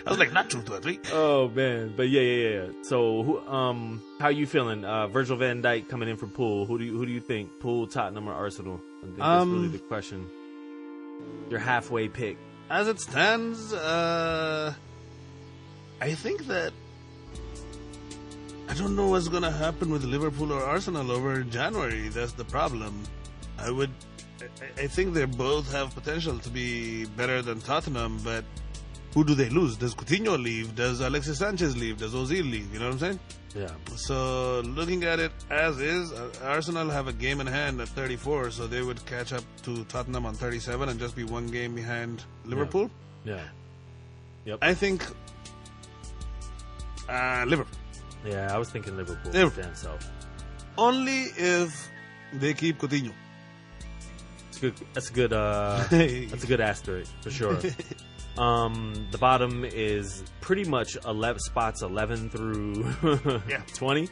S4: I was like, not 2 out of 3.
S1: Oh, man. But yeah. So, how you feeling? Virgil van Dijk coming in for Poole. Who do you think? Poole, Tottenham, or Arsenal? I think that's really the question. Your halfway pick.
S4: As it stands, I think that I don't know what's going to happen with Liverpool or Arsenal over January. That's the problem. I think they both have potential to be better than Tottenham, but who do they lose? Does Coutinho leave? Does Alexis Sanchez leave? Does Ozil leave? You know what I'm saying?
S1: Yeah.
S4: So looking at it as is, Arsenal have a game in hand at 34, so they would catch up to Tottenham on 37 and just be 1 game behind Liverpool.
S1: Yeah. Yep.
S4: I think Liverpool.
S1: Yeah, I was thinking Liverpool. Damn self.
S4: Only if they keep Coutinho.
S1: That's a good. That's a good asterisk for sure. The bottom is pretty much 11 spots, 11 through 20,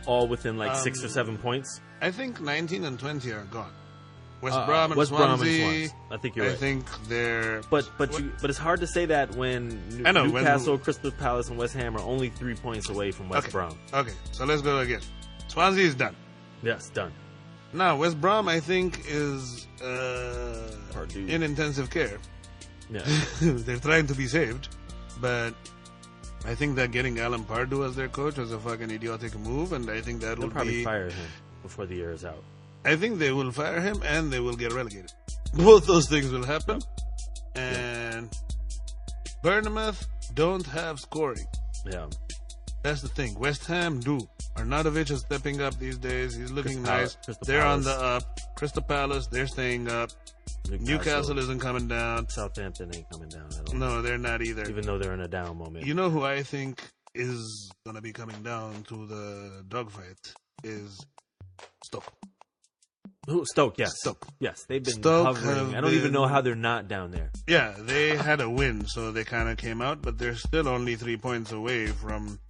S1: all within like 6 or 7 points.
S4: I think 19 and 20 are gone. West Brom and Swansea.
S1: I think you're right.
S4: I think they're.
S1: But it's hard to say that when Newcastle, Crystal Palace, and West Ham are only 3 points away from West Brom.
S4: Okay, so let's go again. Swansea is done.
S1: Yes, done.
S4: Now West Brom, I think, is in intensive care.
S1: Yeah,
S4: they're trying to be saved, but I think that getting Alan Pardew as their coach was a fucking idiotic move, and I think that
S1: they'll probably fire him before the year is out.
S4: I think they will fire him and they will get relegated. Both those things will happen. And Bournemouth don't have scoring.
S1: Yeah.
S4: That's the thing. West Ham do. Arnautovic is stepping up these days. He's looking nice. They're on the up. Crystal Palace, they're staying up. Newcastle isn't coming down.
S1: Southampton ain't coming down at all.
S4: No, they're not either.
S1: Even though they're in a down moment.
S4: You know who I think is going to be coming down to the dogfight is Stoke.
S1: Stoke, yes.
S4: Stoke.
S1: Yes, they've been hovering. I don't even know how they're not down there.
S4: Yeah, they had a win, so they kind of came out, but they're still only 3 points away from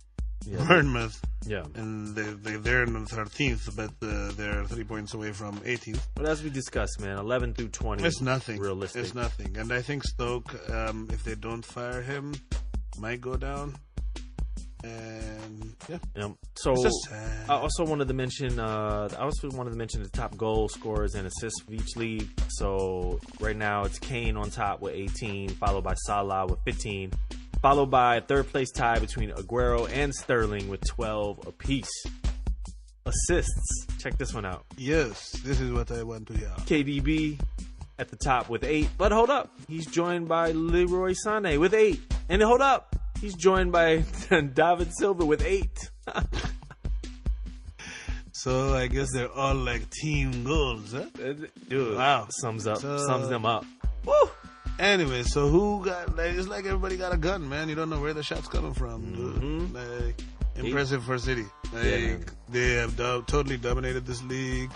S4: Bournemouth.
S1: Yeah.
S4: And they're in the 13th, but they're 3 points away from 18th.
S1: But as we discussed, man, 11 through 20.
S4: It's nothing.
S1: Realistic.
S4: It's nothing. And I think Stoke, if they don't fire him, might go down. And
S1: so I also wanted to mention the top goal scorers and assists of each league. So right now it's Kane on top with 18, followed by Salah with 15, followed by a third place tie between Aguero and Sterling with 12 apiece. Assists, check this one out.
S4: Yes, this is what I want to hear.
S1: KDB at the top with 8, but hold up, he's joined by Leroy Sané with 8, and hold up, he's joined by David Silva with 8.
S4: So I guess they're all like team goals, huh?
S1: Dude,
S4: wow.
S1: Sums them up.
S4: Woo! Anyway, so who got, like, it's like everybody got a gun, man. You don't know where the shot's coming from, dude. Like, impressive for City. Like, they have totally dominated this league.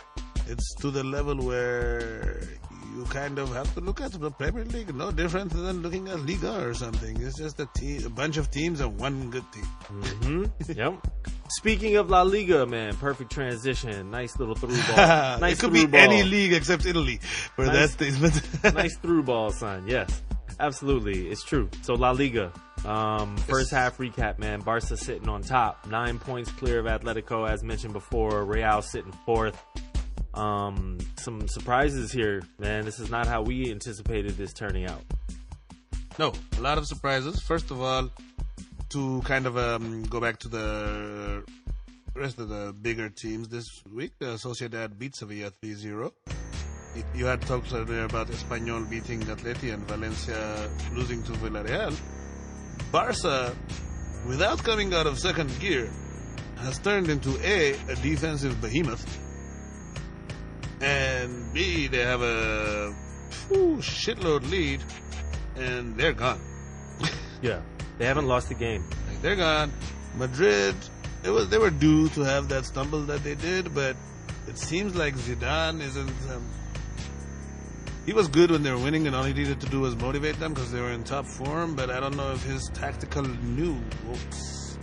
S4: It's to the level where you kind of have to look at the Premier League no different than looking at Liga or something. It's just a bunch of teams and one good team.
S1: Yep. Speaking of La Liga, man, perfect transition. Nice little through ball.
S4: It could be any league except Italy for that statement.
S1: Nice through ball, son. Yes, absolutely. It's true. So La Liga, first half recap, man. Barca sitting on top, 9 points clear of Atletico, as mentioned before. Real sitting fourth. Some surprises here, man. This is not how we anticipated this turning out.
S4: No, a lot of surprises. First of all, to kind of go back to the rest of the bigger teams this week, Sociedad beat Sevilla 3-0. You had talked earlier about Espanyol beating Atleti and Valencia losing to Villarreal. Barca, without coming out of second gear, has turned into a defensive behemoth. And B, they have a shitload lead, and they're gone.
S1: Yeah, they haven't lost the game.
S4: Like, they're gone. Madrid, they were due to have that stumble that they did, but it seems like Zidane isn't. He was good when they were winning, and all he needed to do was motivate them because they were in top form. But I don't know if his tactical nuance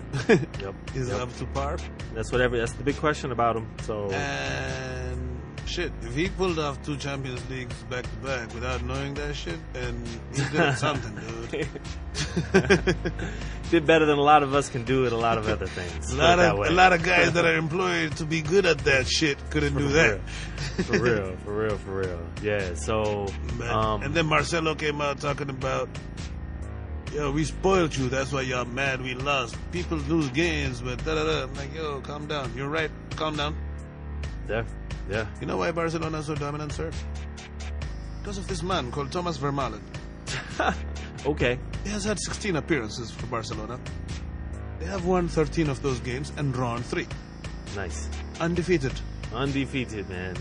S4: is up to par.
S1: That's the big question about him. So.
S4: And shit, if he pulled off 2 Champions Leagues back to back without knowing that shit, then he did something, dude.
S1: Did better than a lot of us can do at a lot of other things.
S4: A lot of guys that are employed to be good at that shit couldn't do that.
S1: For real. Yeah, so.
S4: And then Marcelo came out talking about, yo, we spoiled you, that's why y'all mad we lost. People lose games, but da-da-da. I'm like, yo, calm down. You're right, calm down.
S1: Yeah.
S4: You know why Barcelona is so dominant, sir? Because of this man called Thomas Vermaelen.
S1: Okay.
S4: He has had 16 appearances for Barcelona. They have won 13 of those games and drawn 3.
S1: Nice.
S4: Undefeated, man.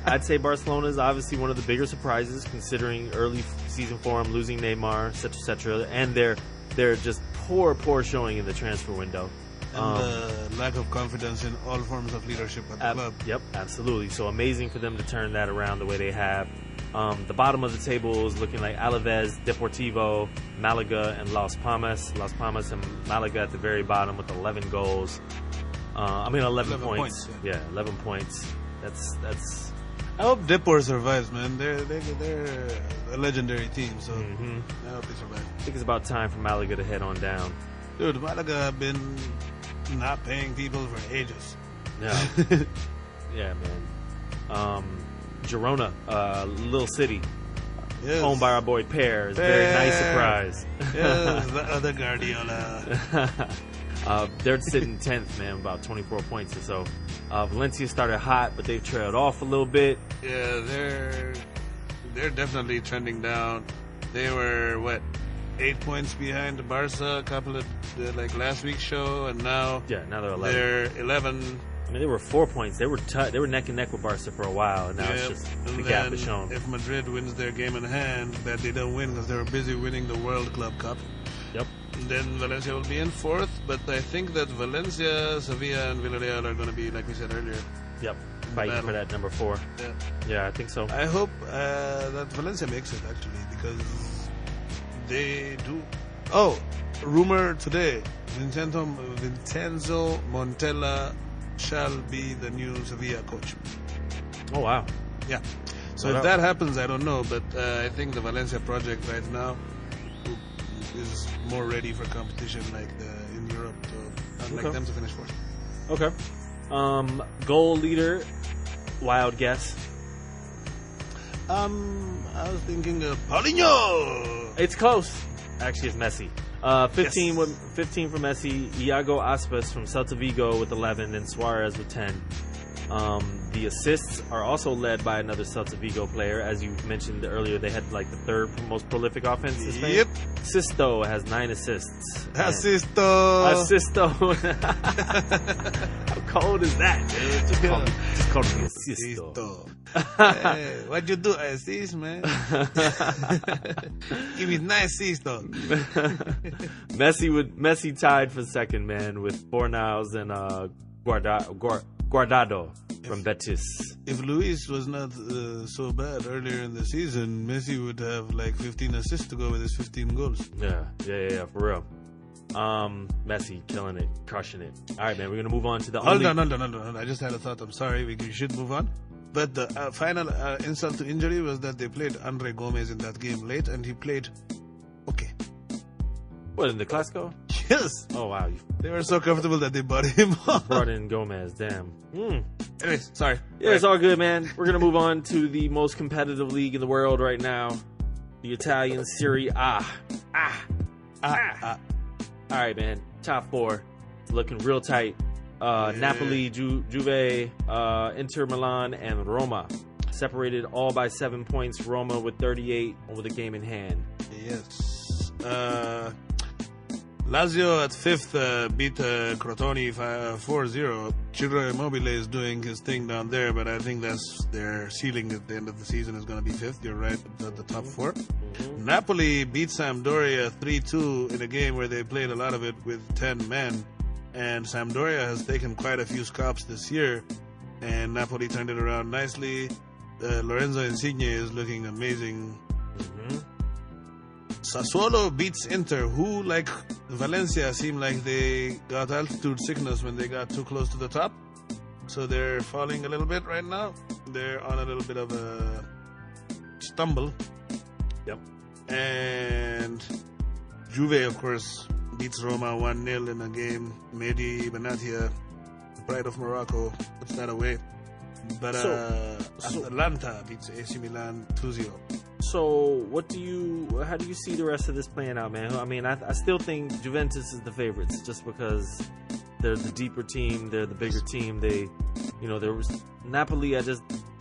S1: I'd say Barcelona is obviously one of the bigger surprises, considering early season form, losing Neymar, etc., and their just poor showing in the transfer window.
S4: And the lack of confidence in all forms of leadership at the club.
S1: Yep, absolutely. So amazing for them to turn that around the way they have. The bottom of the table is looking like Alaves, Deportivo, Malaga, and Las Palmas. Las Palmas and Malaga at the very bottom with 11 goals. 11 points. Yeah, 11 points. That's.
S4: I hope Depor survives, man. They're a legendary team, so I hope they survive.
S1: I think it's about time for Malaga to head on down.
S4: Dude, Malaga have been not paying people for ages.
S1: Yeah, yeah, man. Girona, little city, owned by our boy Pears. Very nice surprise.
S4: Yes, the other Guardiola.
S1: They're sitting 10th, man, about 24 points or so. Valencia started hot, but they've trailed off a little bit.
S4: Yeah, they're definitely trending down. They were 8 points behind Barca a couple of last week's show, and now
S1: they're 11.
S4: They're 11.
S1: I mean, they were 4 points. They were neck and neck with Barca for a while, and now it's just the gap is shown.
S4: If Madrid wins their game in hand, that they don't win because they were busy winning the World Club Cup.
S1: Yep.
S4: Then Valencia will be in 4th, but I think that Valencia, Sevilla, and Villarreal are going to be, like we said earlier.
S1: Yep. Fighting for that number 4. Yeah, I think so.
S4: I hope that Valencia makes it, actually, because they do. Oh, rumor today: Vincenzo Montella shall be the new Sevilla coach.
S1: Oh wow!
S4: Yeah. So if that happens, I don't know, but I think the Valencia project right now is more ready for competition, in Europe. So I'd like them to finish 4th.
S1: Okay. Goal leader, wild guess.
S4: I was thinking of Paulinho.
S1: It's close. Actually, it's Messi. 15 for Messi. Iago Aspas from Celta Vigo with 11, and Suarez with 10. The assists are also led by another Celta Vigo player. As you mentioned earlier, they had the 3rd most prolific offense in Spain.
S4: Yep.
S1: Sisto has 9 assists.
S4: Assisto.
S1: How cold is that, dude? Just call me Assisto.
S4: Hey, what'd you do? Assist, man. Give me 9 assists, though.
S1: Messi tied for 2nd, man, with Fornals and Guardado from Betis.
S4: If Luis was not so bad earlier in the season, Messi would have 15 assists to go with his 15 goals.
S1: Yeah, for real. Messi killing it, crushing it. All right, man, we're gonna move on to the.
S4: Hold on. I just had a thought. I'm sorry. We should move on. But the final insult to injury was that they played Andre Gomez in that game late, and he played okay.
S1: What, in the Clásico?
S4: Yes.
S1: Oh wow.
S4: They were so comfortable that they brought him on.
S1: Brought in Gomez. Damn.
S4: Anyways, sorry.
S1: Yeah, it's all good, man. We're gonna move on to the most competitive league in the world right now, the Italian Serie A. All right, man. Top 4, looking real tight. Napoli, Juve, Inter Milan, and Roma. Separated all by 7 points. Roma with 38 over the game in hand.
S4: Yes. Lazio at 5th beat Crotone 4-0. Ciro Immobile is doing his thing down there, but I think that's their ceiling at the end of the season is going to be 5th. You're right, the top 4. Napoli beat Sampdoria 3-2 in a game where they played a lot of it with 10 men. And Sampdoria has taken quite a few scalps this year, and Napoli turned it around nicely. Lorenzo Insigne is looking amazing. Sassuolo beats Inter, who, like Valencia, seem like they got altitude sickness when they got too close to the top. So they're falling a little bit right now. They're on a little bit of a stumble.
S1: Yep.
S4: And Juve, of course, beats Roma 1-0 in a game. Mehdi Benatia, pride of Morocco, puts that away. But Atalanta beats AC Milan 2-0.
S1: So, how do you see the rest of this playing out, man? I mean, I still think Juventus is the favorites just because they're the deeper team, they're the bigger team. There was Napoli. I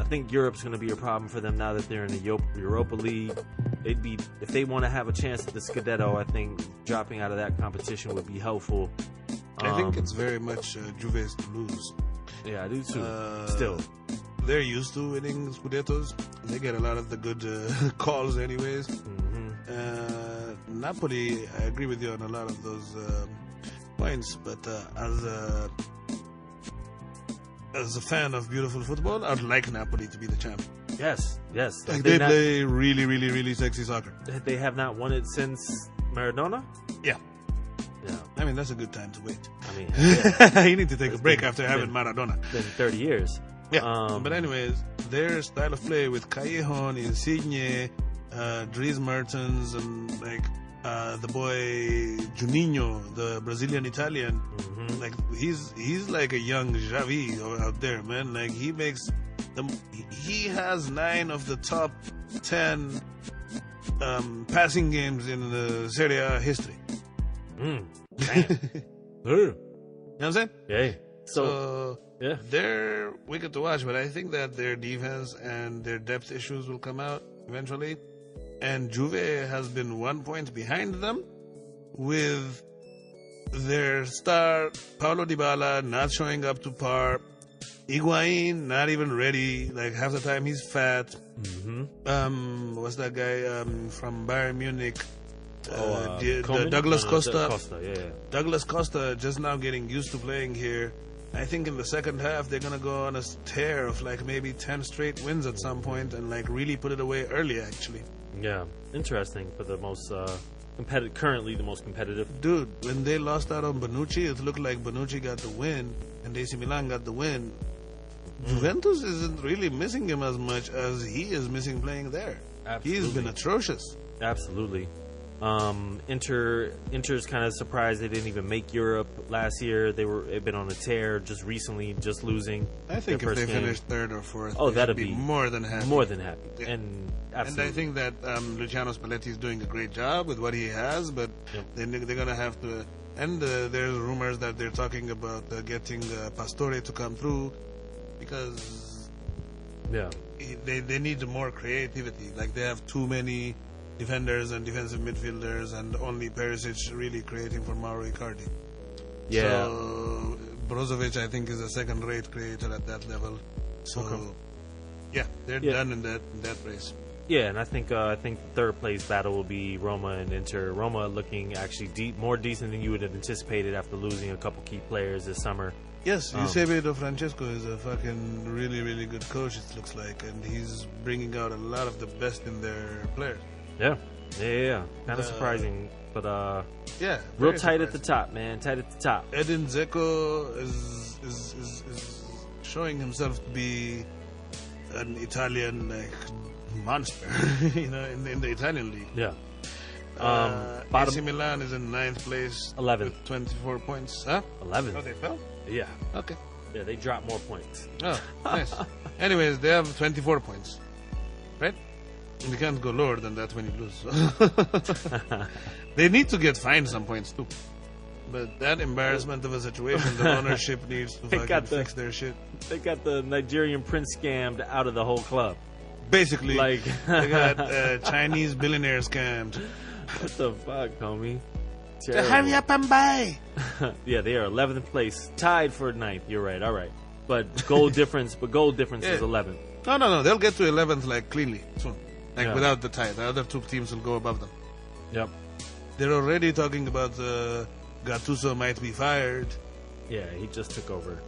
S1: think Europe's going to be a problem for them now that they're in the Europa League. If they want to have a chance at the Scudetto, I think dropping out of that competition would be helpful.
S4: I think it's very much Juve's to lose.
S1: Yeah, I do too. Still.
S4: They're used to winning Scudettos. They get a lot of the good calls anyways. Napoli, I agree with you on a lot of those points. But as a fan of beautiful football, I'd like Napoli to be the champ.
S1: Yes.
S4: Like they play really, really, really sexy soccer.
S1: They have not won it since Maradona.
S4: Yeah.
S1: Yeah.
S4: I mean, that's a good time to wait.
S1: I mean, yeah,
S4: You need to take a break after having Maradona.
S1: been 30 years.
S4: Yeah. But anyways, their style of play with Callejon, Insigne, Dries Mertens, and like the boy Juninho, the Brazilian Italian, like he's like a young Xavi out there, man. Like he has 9 of the top 10 passing games in the Serie A history.
S1: Damn.
S4: You know what I'm saying?
S1: Yeah.
S4: So
S1: yeah.
S4: they're wicked to watch, but I think that their defense and their depth issues will come out eventually. And Juve has been 1 point behind them, with their star Paulo Dybala not showing up to par. Higuain not even ready. Like half the time he's fat. What's that guy from Bayern Munich? Douglas Costa. Douglas Costa just now getting used to playing here. I think in the second half they're gonna go on a tear of like maybe 10 straight wins at some point and like really put it away early. Actually,
S1: yeah, interesting for the most currently the most competitive.
S4: Dude, when they lost out on Bonucci, it looked like Bonucci got the win and AC Milan got the win. Juventus isn't really missing him as much as he is missing playing there.
S1: Absolutely.
S4: He's been atrocious.
S1: Absolutely. Inter's kind of surprised they didn't even make Europe last year. They've been on a tear just recently, just losing.
S4: I think
S1: their
S4: if they
S1: first game.
S4: finish third or fourth,
S1: Oh,
S4: they
S1: that'd
S4: should
S1: be
S4: more than happy.
S1: More than happy.
S4: Yeah.
S1: And
S4: And
S1: absolutely.
S4: I think that Luciano Spalletti is doing a great job with what he has, but they're going to have to. And there's rumors that they're talking about getting Pastore to come through, because they need more creativity. Like they have too many defenders and defensive midfielders, and only Perisic really creating for Mauro Icardi.
S1: Yeah.
S4: So Brozovic, I think, is a second-rate creator at that level. So yeah, they're done in that race.
S1: Yeah, and I think the third place battle will be Roma and Inter. Roma looking actually more decent than you would have anticipated after losing a couple key players this summer.
S4: Yes, Eusebio Di Francesco is a fucking really, really good coach, it looks like, and he's bringing out a lot of the best in their players.
S1: Yeah. Kind of surprising, but
S4: yeah,
S1: real
S4: very
S1: tight at the
S4: surprising.
S1: top, man. Tight at the top.
S4: Edin Dzeko is showing himself to be an Italian monster, you know, in the Italian league.
S1: Yeah.
S4: AC Milan is in 9th place,
S1: 11th,
S4: with 24 points. Huh?
S1: 11th.
S4: Oh, they fell.
S1: Yeah.
S4: Okay.
S1: Yeah, they dropped more points.
S4: Oh, nice. Anyways, they have 24 points, right? You can't go lower than that when you lose. They need to get fined some points too. But that embarrassment of a situation, the ownership needs to fucking fix their shit.
S1: They got the Nigerian prince scammed out of the whole club.
S4: Basically,
S1: Like
S4: they got Chinese billionaires scammed.
S1: what the fuck, homie?
S4: The
S1: Terrible.
S4: Javier Pambay.
S1: Yeah, they are 11th place, tied for 9th. You're right. All right, but goal difference. Is 11th.
S4: No. They'll get to 11th like cleanly soon, like
S1: Yeah.
S4: without the tie. The other two teams will go above them.
S1: Yep.
S4: They're already talking about Gattuso might be fired.
S1: Yeah, he just took over.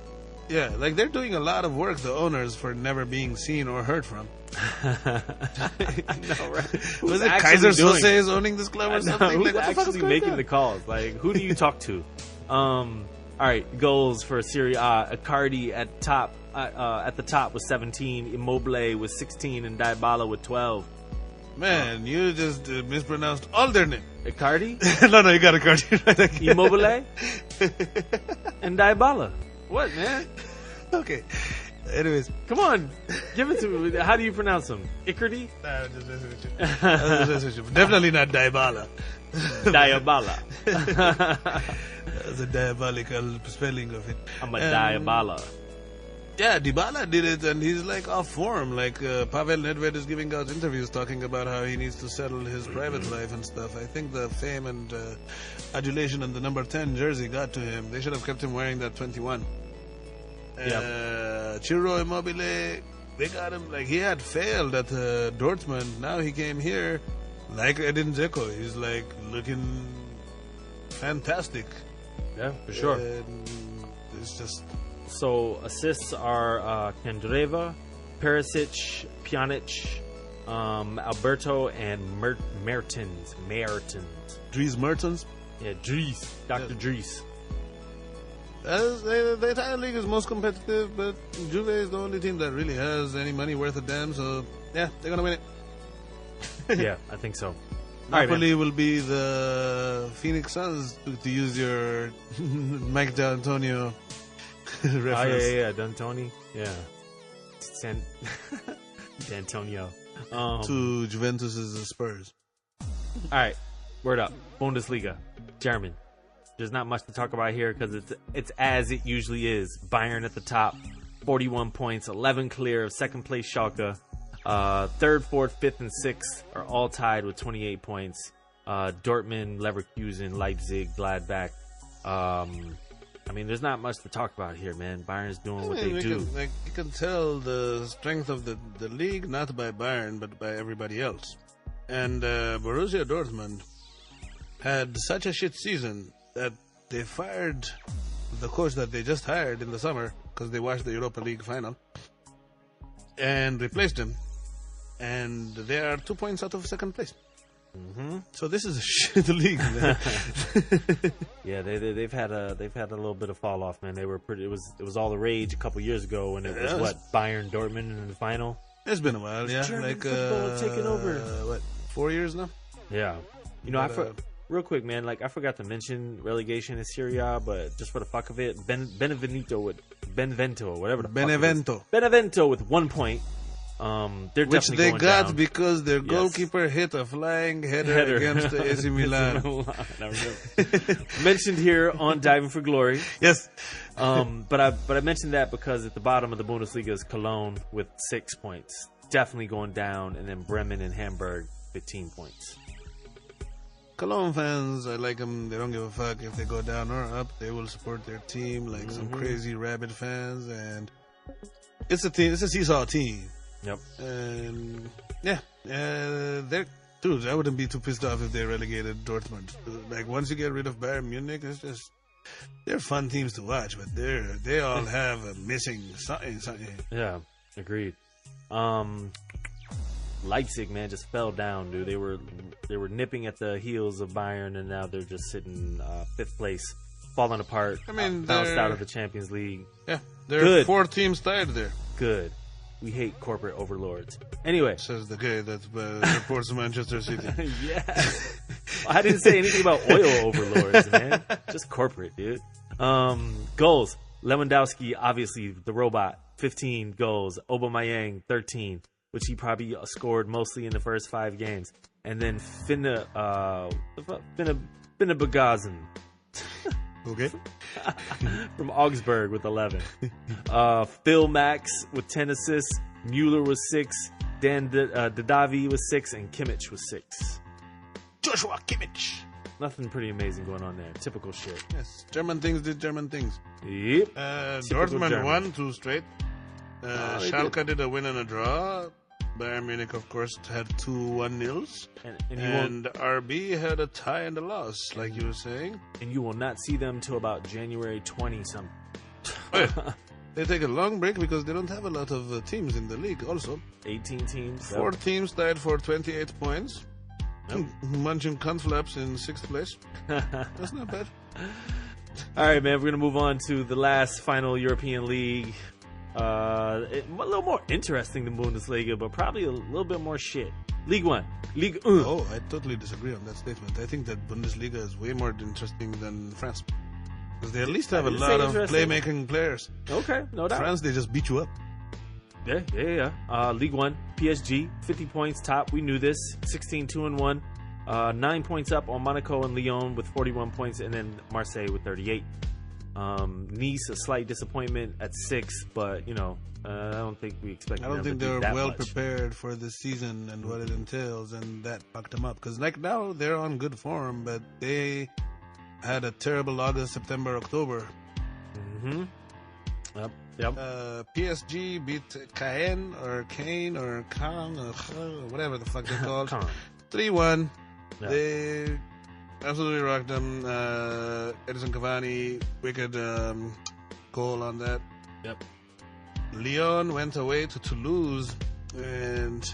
S4: Yeah, like they're doing a lot of work, the owners, for never being seen or heard from.
S1: I know, right?
S4: Was it
S1: actually
S4: Kaiser
S1: doing
S4: Sose is owning this club or something?
S1: Who's
S4: Like, what the fuck is
S1: actually
S4: going
S1: making
S4: on?
S1: the calls? Like, who do you talk to? All right, goals for Serie A. Icardi at the top with 17, Immobile with 16, and Dybala with 12.
S4: Man, you just mispronounced all their names.
S1: Icardi,
S4: No, you got a card right again.
S1: Immobile, and Dybala. What, man?
S4: Okay. Anyways,
S1: Come on, give it to me. How do you pronounce them? Icardi,
S4: nah, I'm just messing with you. I'm just messing with you. Definitely not Dybala.
S1: Dybala.
S4: That's a diabolical spelling of it.
S1: I'm a Dybala.
S4: Yeah, Dybala did it, and he's like off form. Like Pavel Nedved is giving out interviews talking about how he needs to settle his private life and stuff. I think the fame and adulation and the number 10 jersey got to him. They should have kept him wearing that 21. Ciro Immobile, they got him like he had failed at Dortmund. Now he came here like Edin Dzeko. He's like looking fantastic.
S1: Yeah, for sure.
S4: And it's just
S1: So assists are Kandreva, Perisic, Pjanic, Alberto, and Mertens.
S4: Dries Mertens.
S1: Yeah, Dries. Dr. Dries.
S4: The Italian league is most competitive, but Juve is the only team that really has any money worth a damn. So yeah, they're gonna win it.
S1: Yeah, I think so. All right, man.
S4: Napoli will be the Phoenix Suns, to use your Mike D'Antonio reference.
S1: Yeah, D'Antoni. Yeah. D'Antonio.
S4: To Juventus' Spurs.
S1: All right, word up. Bundesliga, German. There's not much to talk about here because it's as it usually is. Bayern at the top, 41 points, 11 clear of second place Schalke. Third, fourth, fifth, and sixth are all tied with 28 points. Dortmund, Leverkusen, Leipzig, Gladbach. I mean, there's not much to talk about here, man. Bayern's doing what they do.
S4: You can tell the strength of the league not by Bayern but by everybody else. And Borussia Dortmund had such a shit season that they fired the coach that they just hired in the summer because they watched the Europa League final and replaced him. And they are 2 points out of second place.
S1: Mm-hmm.
S4: So this is a shit league, man.
S1: Yeah, they've had a little bit of fall off, man. It was all the rage a couple years ago when it was Bayern Dortmund in the final.
S4: It's been a while, yeah.
S1: German
S4: like
S1: football taking over.
S4: 4 years now?
S1: Yeah. You know, real quick, man, like I forgot to mention relegation in Serie A, but just for the fuck of it, Benevento, whatever the fuck it is. Benevento with 1 point. They're
S4: which
S1: definitely
S4: they
S1: going
S4: got
S1: down.
S4: because their goalkeeper hit a flying header against the AC Milan.
S1: Mentioned here on Diving for Glory.
S4: Yes.
S1: But I mentioned that because at the bottom of the Bundesliga is Cologne with 6 points, definitely going down, and then Bremen and Hamburg 15 points.
S4: Cologne fans, I like them. They don't give a fuck if they go down or up. They will support their team like some crazy rabid fans, and it's a team. It's a seesaw team.
S1: Yep.
S4: And yeah, they're dudes. I wouldn't be too pissed off if they relegated Dortmund. Like once you get rid of Bayern Munich, it's just they're fun teams to watch, but they all have a missing something.
S1: Yeah, agreed. Leipzig, man, just fell down, dude. They were nipping at the heels of Bayern, and now they're just sitting fifth place, falling apart.
S4: I mean,
S1: bounced out of the Champions League.
S4: Yeah, there are 4 teams tied there.
S1: Good. We hate corporate overlords. Anyway,
S4: says the guy that supports Manchester City.
S1: Yes. I didn't say anything about oil overlords, man. Just corporate, dude. Goals. Lewandowski, obviously the robot, 15 goals. Aubameyang, 13. Which he probably scored mostly in the first 5 games. And then Finna Bagazin.
S4: Okay.
S1: From Augsburg with 11. Phil Max with 10 assists. Mueller with 6. Dan Dadavi with 6. And Kimmich with 6.
S4: Joshua Kimmich.
S1: Nothing pretty amazing going on there. Typical shit.
S4: Yes. German things did German things.
S1: Yep.
S4: Dortmund
S1: German.
S4: won 2 straight. Schalke did a win and a draw. Bayern Munich, of course, had 2 1-0s. And RB had a tie and a loss, like you were saying.
S1: And you will not see them till about January 20-something.
S4: They take a long break because they don't have a lot of teams in the league also.
S1: 18 teams.
S4: 4 teams tied for 28 points. Yep. Munching conflaps in 6th place. That's not bad.
S1: All right, man. We're going to move on to the last final European league. A little more interesting than Bundesliga, but probably a little bit more shit. League 1. League 1.
S4: Oh, I totally disagree on that statement. I think that Bundesliga is way more interesting than France. Because they at least have a lot of playmaking players.
S1: Okay, no doubt.
S4: France, they just beat you up.
S1: Yeah. League 1, PSG, 50 points top. We knew this. 16-2-1. 9 points up on Monaco and Lyon with 41 points, and then Marseille with 38. Nice, a slight disappointment at 6, but, you know, I don't think we expected them to do that much.
S4: I don't think they were well prepared for the season and what it entails, and that fucked them up. Because, like, now they're on good form, but they had a terrible August, September, October.
S1: Mm-hmm. Yep.
S4: PSG beat Caen or whatever the fuck they're called. 3-1. Yeah. They Absolutely rocked them. Edison Cavani, wicked goal on that.
S1: Yep.
S4: Lyon went away to Toulouse, and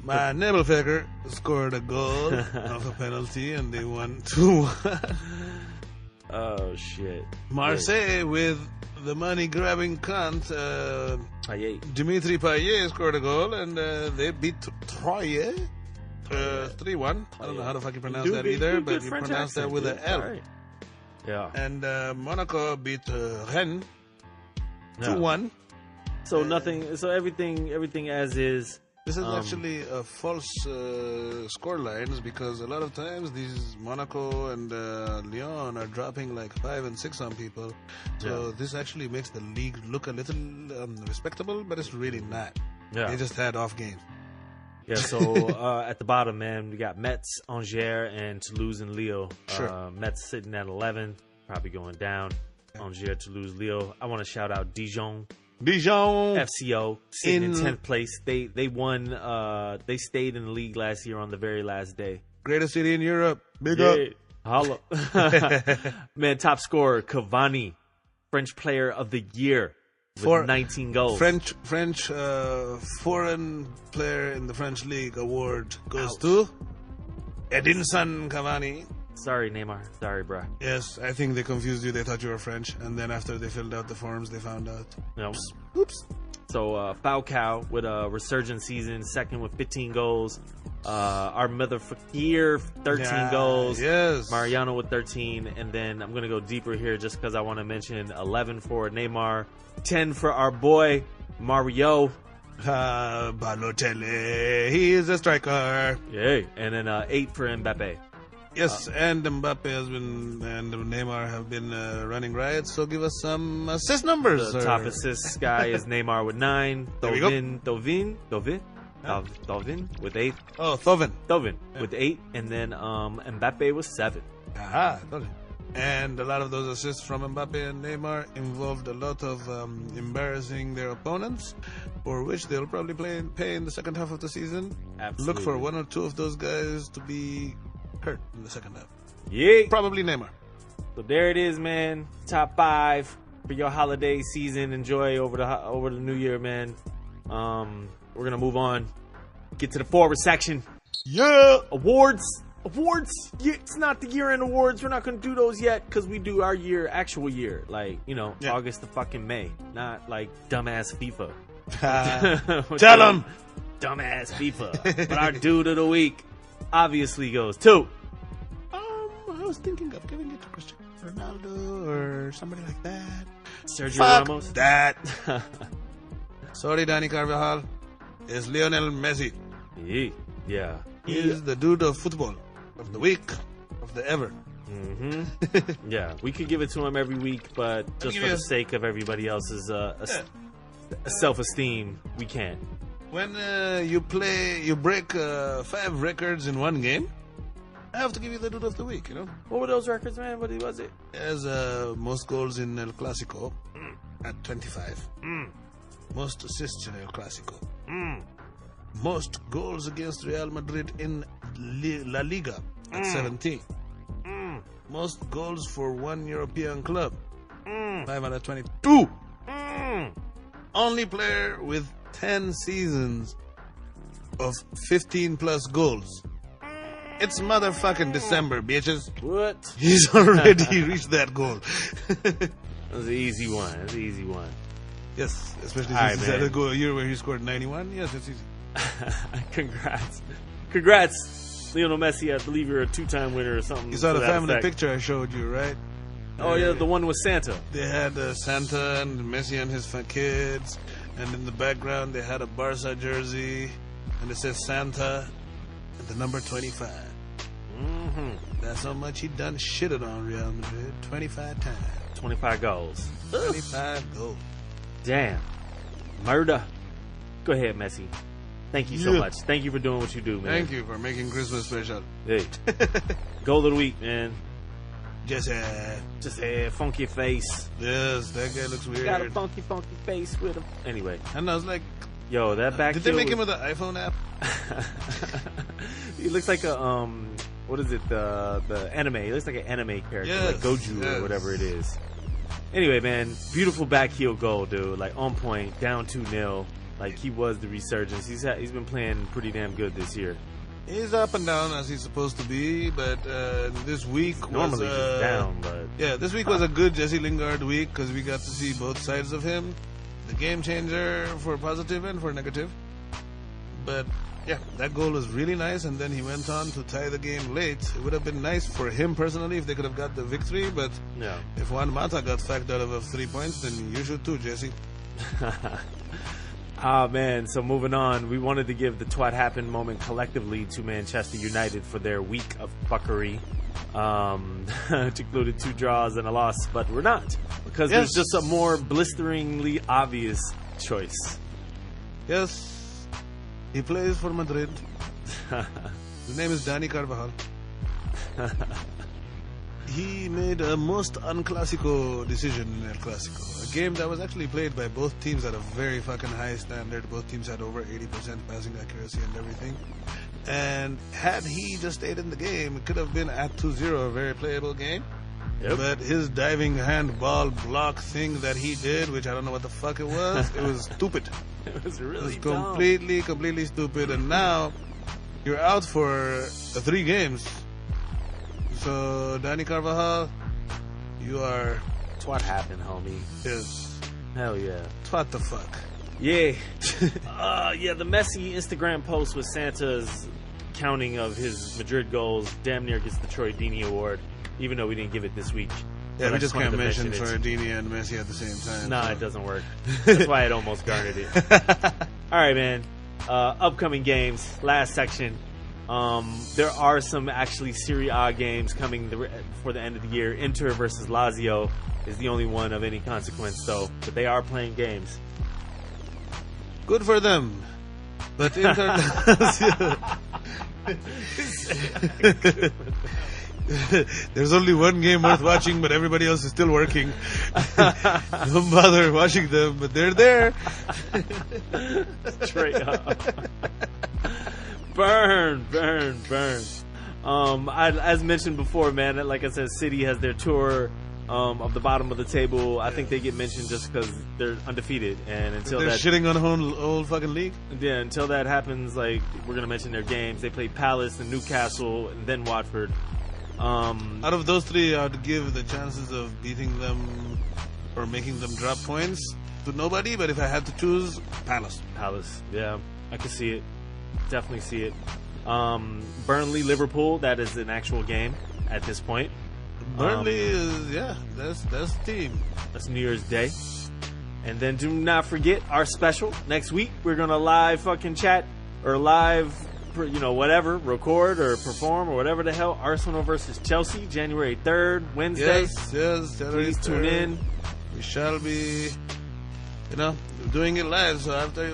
S4: my Nebelfecker scored a goal off a penalty, and they won 2-1.
S1: Oh shit.
S4: Marseille with the money-grabbing cunt,
S1: Payet.
S4: Dimitri Payet scored a goal, and they beat Troyes 3-1. I don't know how the fuck you pronounce that either, but you pronounce that with an L.
S1: Right. Yeah.
S4: And Monaco beat Rennes 2-1.
S1: So nothing. So everything as is.
S4: This is actually a false score lines, because a lot of times these Monaco and Lyon are dropping like 5 and 6 on people. So this actually makes the league look a little respectable, but it's really not.
S1: Yeah.
S4: They just had off games.
S1: Yeah. So at the bottom, man, we got Metz, Angers, and Toulouse and Lille.
S4: Sure.
S1: Metz sitting at 11, probably going down. Angers, Toulouse, Lille. I want to shout out Dijon FCO sitting in 10th place. They won. They stayed in the league last year on the very last day.
S4: Greatest city in Europe. Big up.
S1: Holla. Man, top scorer Cavani, French Player of the Year with 19 goals.
S4: French foreign player in the French league award goes to Edinson Cavani.
S1: Sorry, Neymar. Sorry, bruh.
S4: Yes, I think they confused you. They thought you were French, and then after they filled out the forms, they found out.
S1: No.
S4: Oops.
S1: So Falcao with a resurgent season, second with 15 goals. Our mother Fakir, 13 goals.
S4: Yes.
S1: Mariano with 13. And then I'm going to go deeper here just because I want to mention 11 for Neymar, 10 for our boy Mario.
S4: Balotelli, he is a striker.
S1: Yay. And then 8 for Mbappe.
S4: Yes, and Mbappe and Neymar have been running riots, so give us some assist numbers.
S1: The top assist guy is Neymar with 9.
S4: There we go.
S1: Dovin with 8.
S4: Oh, Thauvin.
S1: With 8. And then Mbappe with 7.
S4: Aha, and a lot of those assists from Mbappe and Neymar involved a lot of embarrassing their opponents, for which they'll probably pay in the second half of the season.
S1: Absolutely.
S4: Look for one or two of those guys to be hurt in the second half.
S1: Yeah.
S4: Probably Neymar.
S1: So there it is, man. Top 5 for your holiday season. Enjoy over the new year, man. We're gonna move on. Get to the forward section.
S4: Yeah.
S1: Awards. Yeah, it's not the year-end awards. We're not gonna do those yet because we do our actual year, like August to fucking May, not like dumbass FIFA.
S4: Tell them.
S1: Dumbass FIFA. But our dude of the week obviously goes to.
S4: I was thinking of giving it to Cristiano Ronaldo or somebody like that.
S1: Sergio
S4: Fuck
S1: Ramos.
S4: That. Sorry, Danny Carvajal. It's Lionel Messi.
S1: Yeah.
S4: He is the dude of football, of the week, of the ever.
S1: Mm-hmm. Yeah, we could give it to him every week, but just for the sake of everybody else's self-esteem, we can't.
S4: When you break 5 records in one game, I have to give you the dude of the week,
S1: What were those records, man? What was it?
S4: As most goals in El Clasico at 25. Most assists in El Clasico. Most goals against Real Madrid in La Liga at 17. Most goals for one European club. 5 out of 22. Only player with 10 seasons of 15 plus goals. It's motherfucking December, bitches.
S1: What?
S4: He's already reached that goal.
S1: That's an easy one.
S4: Yes, especially
S1: All
S4: since
S1: right,
S4: he had
S1: man.
S4: a year where he scored 91. Yes, it's easy.
S1: Congrats, Lionel Messi. I believe you're a 2-time winner or something.
S4: You saw the
S1: to that
S4: family
S1: effect.
S4: picture I showed you, right?
S1: Oh yeah, the one with Santa.
S4: They had Santa and Messi and his kids, and in the background they had a Barca jersey, and it says Santa and the number 25. That's how much he done shitted on Real Madrid. 25 times.
S1: 25 goals.
S4: 25 goals.
S1: Damn. Murder. Go ahead, Messi. Thank you so much. Thank you for doing what you do, man.
S4: Thank you for making Christmas special.
S1: Hey. Goal of the week, man.
S4: Just
S1: a funky face.
S4: yes, that guy looks weird.
S1: Got a funky face with him. Anyway,
S4: And I was like,
S1: yo, that back.
S4: did they make him with the iPhone app?
S1: He looks like a what is it? The anime. It looks like an anime character, like Goju or whatever it is. Anyway, man, beautiful back heel goal, dude. Like on point, down 2-0. Like he was the resurgence. He's been playing pretty damn good this year.
S4: He's up and down as he's supposed to be, but this week
S1: Normally
S4: was
S1: just down, but
S4: yeah, this week was a good Jesse Lingard week because we got to see both sides of him, the game changer for positive and for negative. But yeah, that goal was really nice, and then he went on to tie the game late. It would have been nice for him personally if they could have got the victory, but
S1: no.
S4: If Juan Mata got fact out of 3 points, then you should too, Jesse.
S1: Ah, man, so moving on, we wanted to give the Twat Happen moment collectively to Manchester United for their week of fuckery, which included 2 draws and a loss, but we're not, because there's just a more blisteringly obvious choice.
S4: Yes, he plays for Madrid. His name is Dani Carvajal. He made a most unclassico decision in El Clasico, a game that was actually played by both teams at a very fucking high standard. Both teams had over 80% passing accuracy and everything. And had he just stayed in the game, it could have been at 2-0, a very playable game. Yep. But his diving handball block thing that he did, which I don't know what the fuck it was stupid.
S1: It was really
S4: completely stupid. And now you're out for 3 games. So, Dani Carvajal, you are...
S1: Twat happened, homie.
S4: Yes.
S1: Hell yeah.
S4: Twat the fuck.
S1: Yeah. Yeah, the messy Instagram post with Santa's counting of his Madrid goals damn near gets the Troy Deeney Award, even though we didn't give it this week.
S4: Yeah, we just can't mention Troy Deeney and Messi at the same time.
S1: Nah, it doesn't work. That's why it almost garnered it. All right, man. Upcoming games, last section. There are some actually Serie A games coming before the end of the year. Inter versus Lazio is the only one of any consequence, though. But they are playing games.
S4: Good for them. But Inter... There's only one game worth watching, but everybody else is still working. Don't bother watching them, but they're there.
S1: Straight up. Burn. As mentioned before, man, like I said, City has their tour of the bottom of the table. I think they get mentioned just because they're undefeated, and until
S4: they're shitting on the whole fucking league.
S1: Yeah, until that happens, like we're gonna mention their games. They play Palace and Newcastle, and then Watford.
S4: Out of those 3, I'd give the chances of beating them or making them drop points to nobody. But if I had to choose, Palace.
S1: Yeah, I could see it. Definitely see it. Burnley, Liverpool. That is an actual game at this point.
S4: Burnley is that's the team.
S1: That's New Year's Day. And then do not forget our special next week. We're gonna live fucking chat or live, whatever, record or perform or whatever the hell. Arsenal versus Chelsea, January 3rd, Wednesday.
S4: Yes, January 3rd.
S1: Please tune in.
S4: We shall be, doing it live. So after,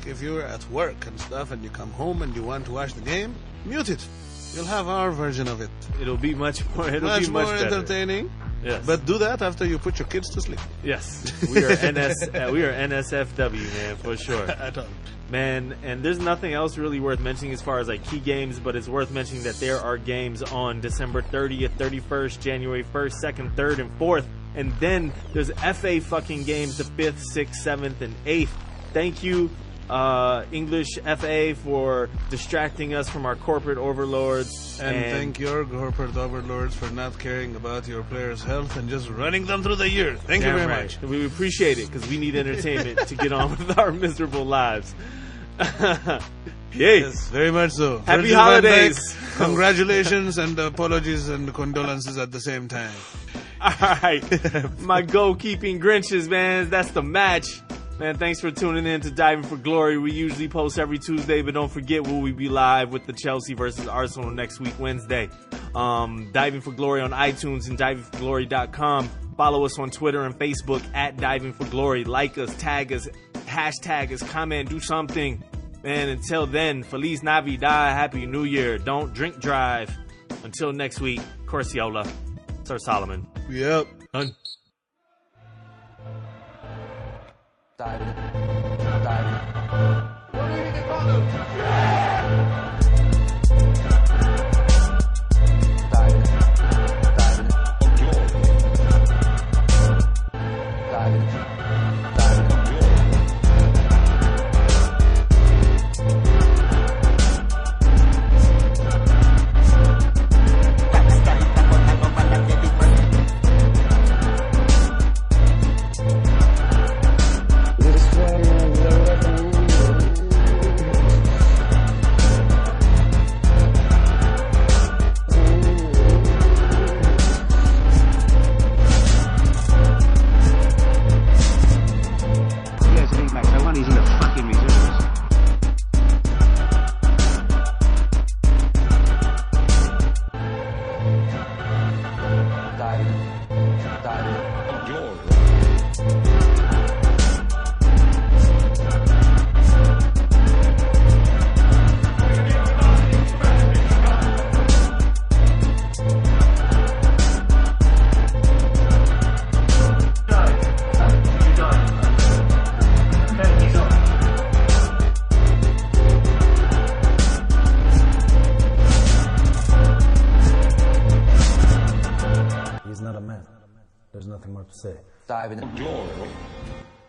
S4: if you're at work and stuff and you come home and you want to watch the game, mute it. You'll have our version of it.
S1: It'll be much more.
S4: Much more
S1: better.
S4: Entertaining.
S1: Yes.
S4: But do that after you put your kids to sleep.
S1: Yes. We are NSFW, man, for sure.
S4: At all.
S1: Man, and there's nothing else really worth mentioning as far as key games, but it's worth mentioning that there are games on December 30th, 31st, January 1st, 2nd, 3rd, and 4th. And then there's FA fucking games the 5th, 6th, 7th, and 8th. Thank you, English FA, for distracting us from our corporate overlords.
S4: And thank your corporate overlords for not caring about your players' health and just running them through the year. Thank you very much.
S1: We appreciate it because we need entertainment to get on with our miserable lives.
S4: Yes, very much so.
S1: Happy
S4: Virgil
S1: holidays.
S4: van Dijk, congratulations and apologies and condolences at the same time.
S1: All right. My goalkeeping Grinches, man. That's the match. Man, thanks for tuning in to Diving for Glory. We usually post every Tuesday, but don't forget we'll be live with the Chelsea versus Arsenal next week, Wednesday. Diving for Glory on iTunes and divingforglory.com. Follow us on Twitter and Facebook at Diving for Glory. Like us, tag us, hashtag us, comment, do something. Man, until then, Feliz Navidad, Happy New Year. Don't drink drive. Until next week, Corciola, Sir Solomon.
S4: Yep.
S1: Done.
S2: Diving. What do you think they call them?
S3: nothing more to say.
S2: Diving in.